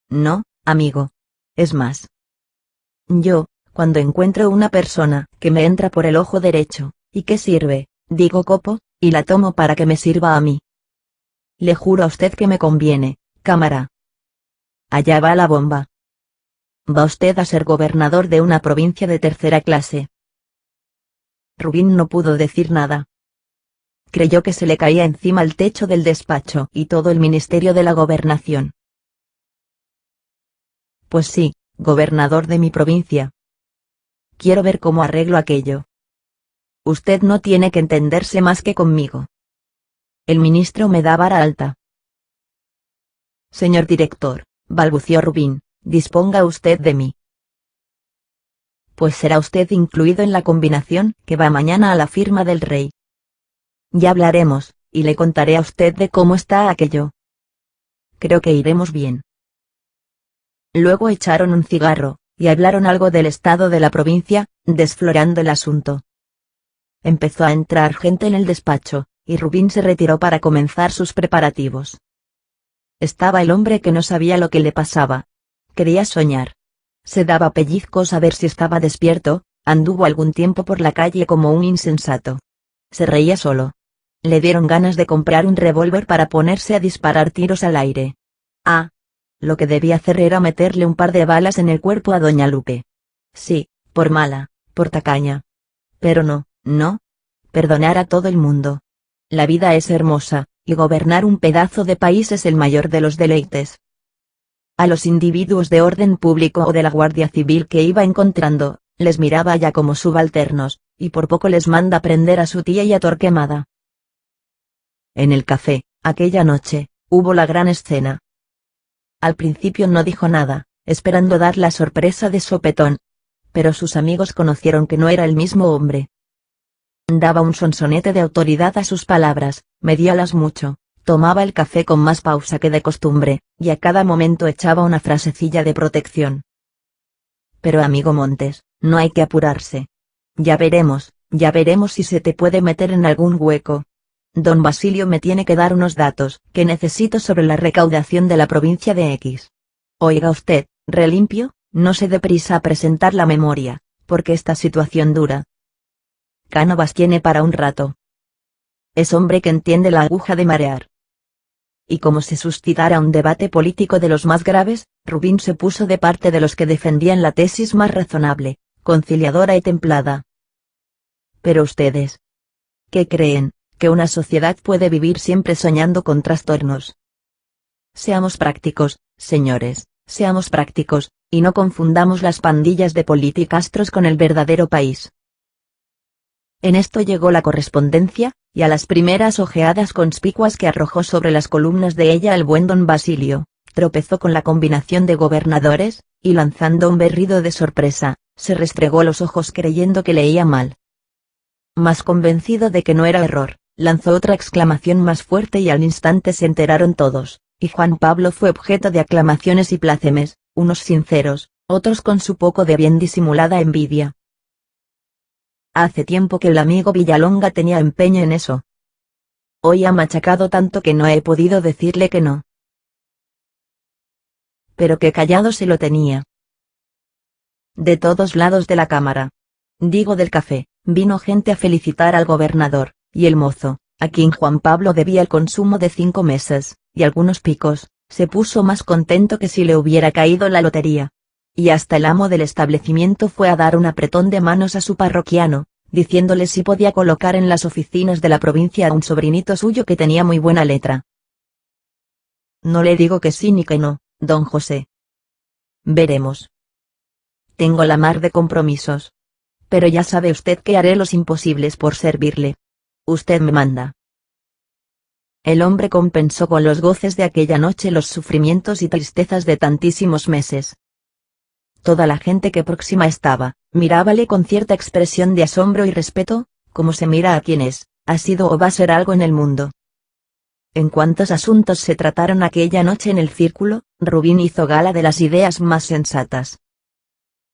No, amigo. Es más. Yo, cuando encuentro una persona que me entra por el ojo derecho, y que sirve, digo copo, y la tomo para que me sirva a mí. Le juro a usted que me conviene, cámara. Allá va la bomba. Va usted a ser gobernador de una provincia de tercera clase. Rubín no pudo decir nada. Creyó que se le caía encima el techo del despacho y todo el ministerio de la gobernación. Pues sí, gobernador de mi provincia. Quiero ver cómo arreglo aquello. Usted no tiene que entenderse más que conmigo. El ministro me da vara alta. Señor director, balbució Rubín, disponga usted de mí. Pues será usted incluido en la combinación que va mañana a la firma del rey. Ya hablaremos, y le contaré a usted de cómo está aquello. Creo que iremos bien. Luego echaron un cigarro, y hablaron algo del estado de la provincia, desflorando el asunto. Empezó a entrar gente en el despacho, y Rubín se retiró para comenzar sus preparativos. Estaba el hombre que no sabía lo que le pasaba. Quería soñar. Se daba pellizcos a ver si estaba despierto, anduvo algún tiempo por la calle como un insensato. Se reía solo. Le dieron ganas de comprar un revólver para ponerse a disparar tiros al aire. Ah. Lo que debía hacer era meterle un par de balas en el cuerpo a doña Lupe. Sí, por mala, por tacaña. Pero no. Perdonar a todo el mundo. La vida es hermosa, y gobernar un pedazo de país es el mayor de los deleites. A los individuos de orden público o de la Guardia Civil que iba encontrando, les miraba ya como subalternos, y por poco les manda prender a su tía y a Torquemada. En el café, aquella noche, hubo la gran escena. Al principio no dijo nada, esperando dar la sorpresa de sopetón. Pero sus amigos conocieron que no era el mismo hombre. Daba un sonsonete de autoridad a sus palabras, medíalas mucho, tomaba el café con más pausa que de costumbre, y a cada momento echaba una frasecilla de protección. Pero amigo Montes, no hay que apurarse. Ya veremos si se te puede meter en algún hueco. Don Basilio me tiene que dar unos datos que necesito sobre la recaudación de la provincia de X. Oiga usted, relimpio, no se dé prisa a presentar la memoria, porque esta situación dura. Cánovas tiene para un rato. Es hombre que entiende la aguja de marear. Y como se suscitara un debate político de los más graves, Rubín se puso de parte de los que defendían la tesis más razonable, conciliadora y templada. Pero ustedes, ¿qué creen? Que una sociedad puede vivir siempre soñando con trastornos. Seamos prácticos, señores, seamos prácticos, y no confundamos las pandillas de politicastros con el verdadero país. En esto llegó la correspondencia, y a las primeras ojeadas conspicuas que arrojó sobre las columnas de ella el buen don Basilio, tropezó con la combinación de gobernadores, y lanzando un berrido de sorpresa, se restregó los ojos creyendo que leía mal. Más convencido de que no era error, lanzó otra exclamación más fuerte y al instante se enteraron todos, y Juan Pablo fue objeto de aclamaciones y plácemes, unos sinceros, otros con su poco de bien disimulada envidia. Hace tiempo que el amigo Villalonga tenía empeño en eso. Hoy ha machacado tanto que no he podido decirle que no. Pero que callado se lo tenía. De todos lados de la cámara, digo del café, vino gente a felicitar al gobernador, y el mozo, a quien Juan Pablo debía el consumo de 5 meses, y algunos picos, se puso más contento que si le hubiera caído la lotería. Y hasta el amo del establecimiento fue a dar un apretón de manos a su parroquiano, diciéndole si podía colocar en las oficinas de la provincia a un sobrinito suyo que tenía muy buena letra. No le digo que sí ni que no, don José. Veremos. Tengo la mar de compromisos. Pero ya sabe usted que haré los imposibles por servirle. Usted me manda. El hombre compensó con los goces de aquella noche los sufrimientos y tristezas de tantísimos meses. Toda la gente que próxima estaba, mirábale con cierta expresión de asombro y respeto, como se mira a quien es, ha sido o va a ser algo en el mundo. En cuantos asuntos se trataron aquella noche en el círculo, Rubín hizo gala de las ideas más sensatas.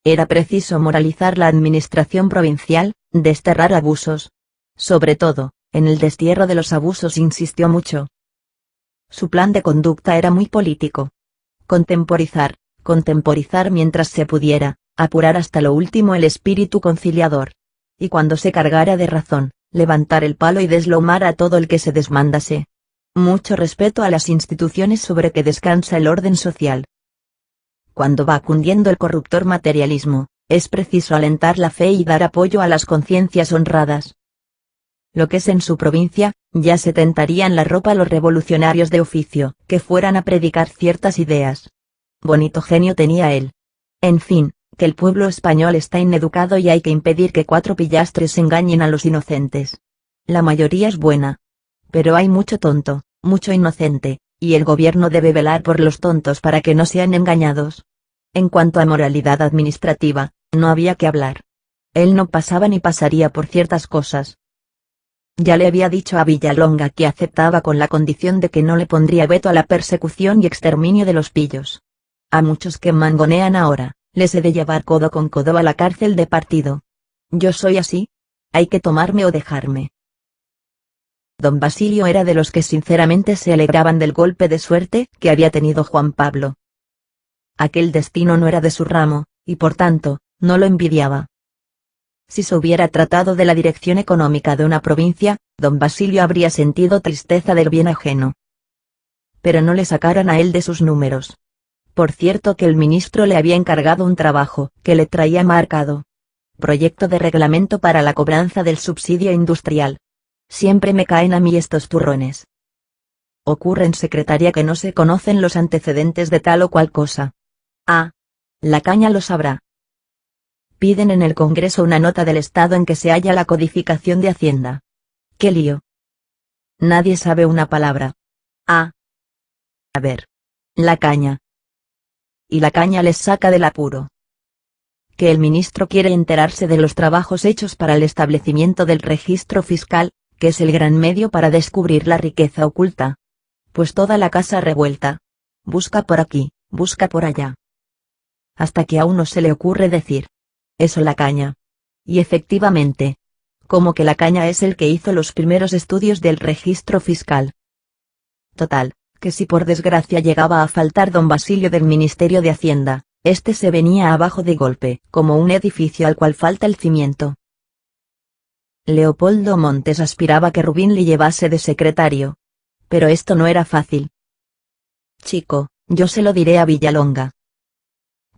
Era preciso moralizar la administración provincial, desterrar abusos. Sobre todo, en el destierro de los abusos insistió mucho. Su plan de conducta era muy político. Contemporizar mientras se pudiera, apurar hasta lo último el espíritu conciliador. Y cuando se cargara de razón, levantar el palo y deslomar a todo el que se desmandase. Mucho respeto a las instituciones sobre que descansa el orden social. Cuando va cundiendo el corruptor materialismo, es preciso alentar la fe y dar apoyo a las conciencias honradas. Lo que es en su provincia, ya se tentarían la ropa los revolucionarios de oficio, que fueran a predicar ciertas ideas. Bonito genio tenía él. En fin, que el pueblo español está ineducado y hay que impedir que 4 pillastres engañen a los inocentes. La mayoría es buena. Pero hay mucho tonto, mucho inocente, y el gobierno debe velar por los tontos para que no sean engañados. En cuanto a moralidad administrativa, no había que hablar. Él no pasaba ni pasaría por ciertas cosas. Ya le había dicho a Villalonga que aceptaba con la condición de que no le pondría veto a la persecución y exterminio de los pillos. A muchos que mangonean ahora, les he de llevar codo con codo a la cárcel de partido. Yo soy así. Hay que tomarme o dejarme. Don Basilio era de los que sinceramente se alegraban del golpe de suerte que había tenido Juan Pablo. Aquel destino no era de su ramo, y por tanto, no lo envidiaba. Si se hubiera tratado de la dirección económica de una provincia, don Basilio habría sentido tristeza del bien ajeno. Pero no le sacaran a él de sus números. Por cierto que el ministro le había encargado un trabajo que le traía marcado. Proyecto de reglamento para la cobranza del subsidio industrial. Siempre me caen a mí estos turrones. Ocurre en secretaría que no se conocen los antecedentes de tal o cual cosa. Ah. La caña lo sabrá. Piden en el Congreso una nota del Estado en que se halla la codificación de Hacienda. ¡Qué lío! Nadie sabe una palabra. Ah. A ver. La caña. Y la caña les saca del apuro. Que el ministro quiere enterarse de los trabajos hechos para el establecimiento del registro fiscal, que es el gran medio para descubrir la riqueza oculta. Pues toda la casa revuelta. Busca por aquí, busca por allá. Hasta que a uno se le ocurre decir. Eso la caña. Y efectivamente. Como que la caña es el que hizo los primeros estudios del registro fiscal. Total, que si por desgracia llegaba a faltar don Basilio del Ministerio de Hacienda, este se venía abajo de golpe, como un edificio al cual falta el cimiento. Leopoldo Montes aspiraba que Rubín le llevase de secretario. Pero esto no era fácil. Chico, yo se lo diré a Villalonga.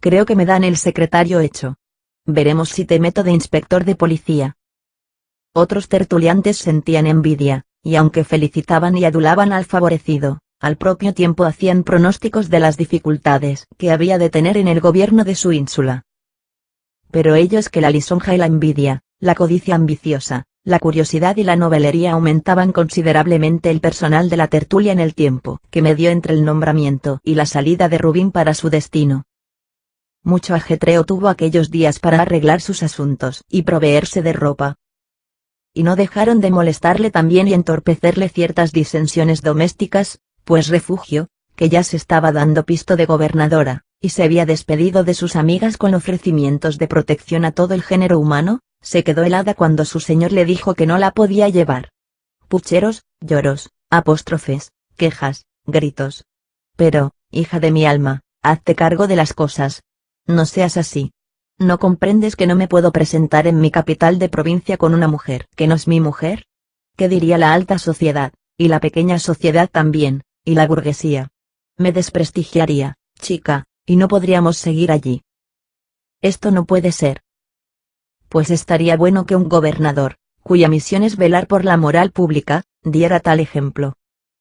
Creo que me dan el secretario hecho. Veremos si te meto de inspector de policía. Otros tertuliantes sentían envidia, y aunque felicitaban y adulaban al favorecido, al propio tiempo hacían pronósticos de las dificultades que había de tener en el gobierno de su ínsula. Pero ellos que la lisonja y la envidia, la codicia ambiciosa, la curiosidad y la novelería aumentaban considerablemente el personal de la tertulia en el tiempo que medió entre el nombramiento y la salida de Rubín para su destino. Mucho ajetreo tuvo aquellos días para arreglar sus asuntos y proveerse de ropa. Y no dejaron de molestarle también y entorpecerle ciertas disensiones domésticas, pues Refugio, que ya se estaba dando pisto de gobernadora, y se había despedido de sus amigas con ofrecimientos de protección a todo el género humano, se quedó helada cuando su señor le dijo que no la podía llevar. Pucheros, lloros, apóstrofes, quejas, gritos. Pero, hija de mi alma, hazte cargo de las cosas. No seas así. ¿No comprendes que no me puedo presentar en mi capital de provincia con una mujer que no es mi mujer? ¿Qué diría la alta sociedad, y la pequeña sociedad también, y la burguesía? Me desprestigiaría, chica, y no podríamos seguir allí. Esto no puede ser. Pues estaría bueno que un gobernador, cuya misión es velar por la moral pública, diera tal ejemplo.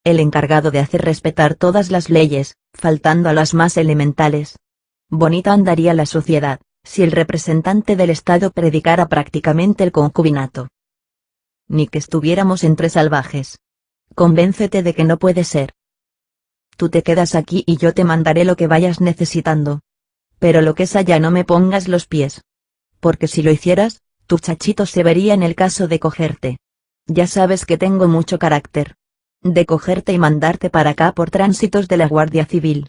El encargado de hacer respetar todas las leyes, faltando a las más elementales. Bonita andaría la sociedad, si el representante del Estado predicara prácticamente el concubinato. Ni que estuviéramos entre salvajes. Convéncete de que no puede ser. Tú te quedas aquí y yo te mandaré lo que vayas necesitando. Pero lo que es allá no me pongas los pies. Porque si lo hicieras, tu chachito se vería en el caso de cogerte. Ya sabes que tengo mucho carácter. De cogerte y mandarte para acá por tránsitos de la Guardia Civil.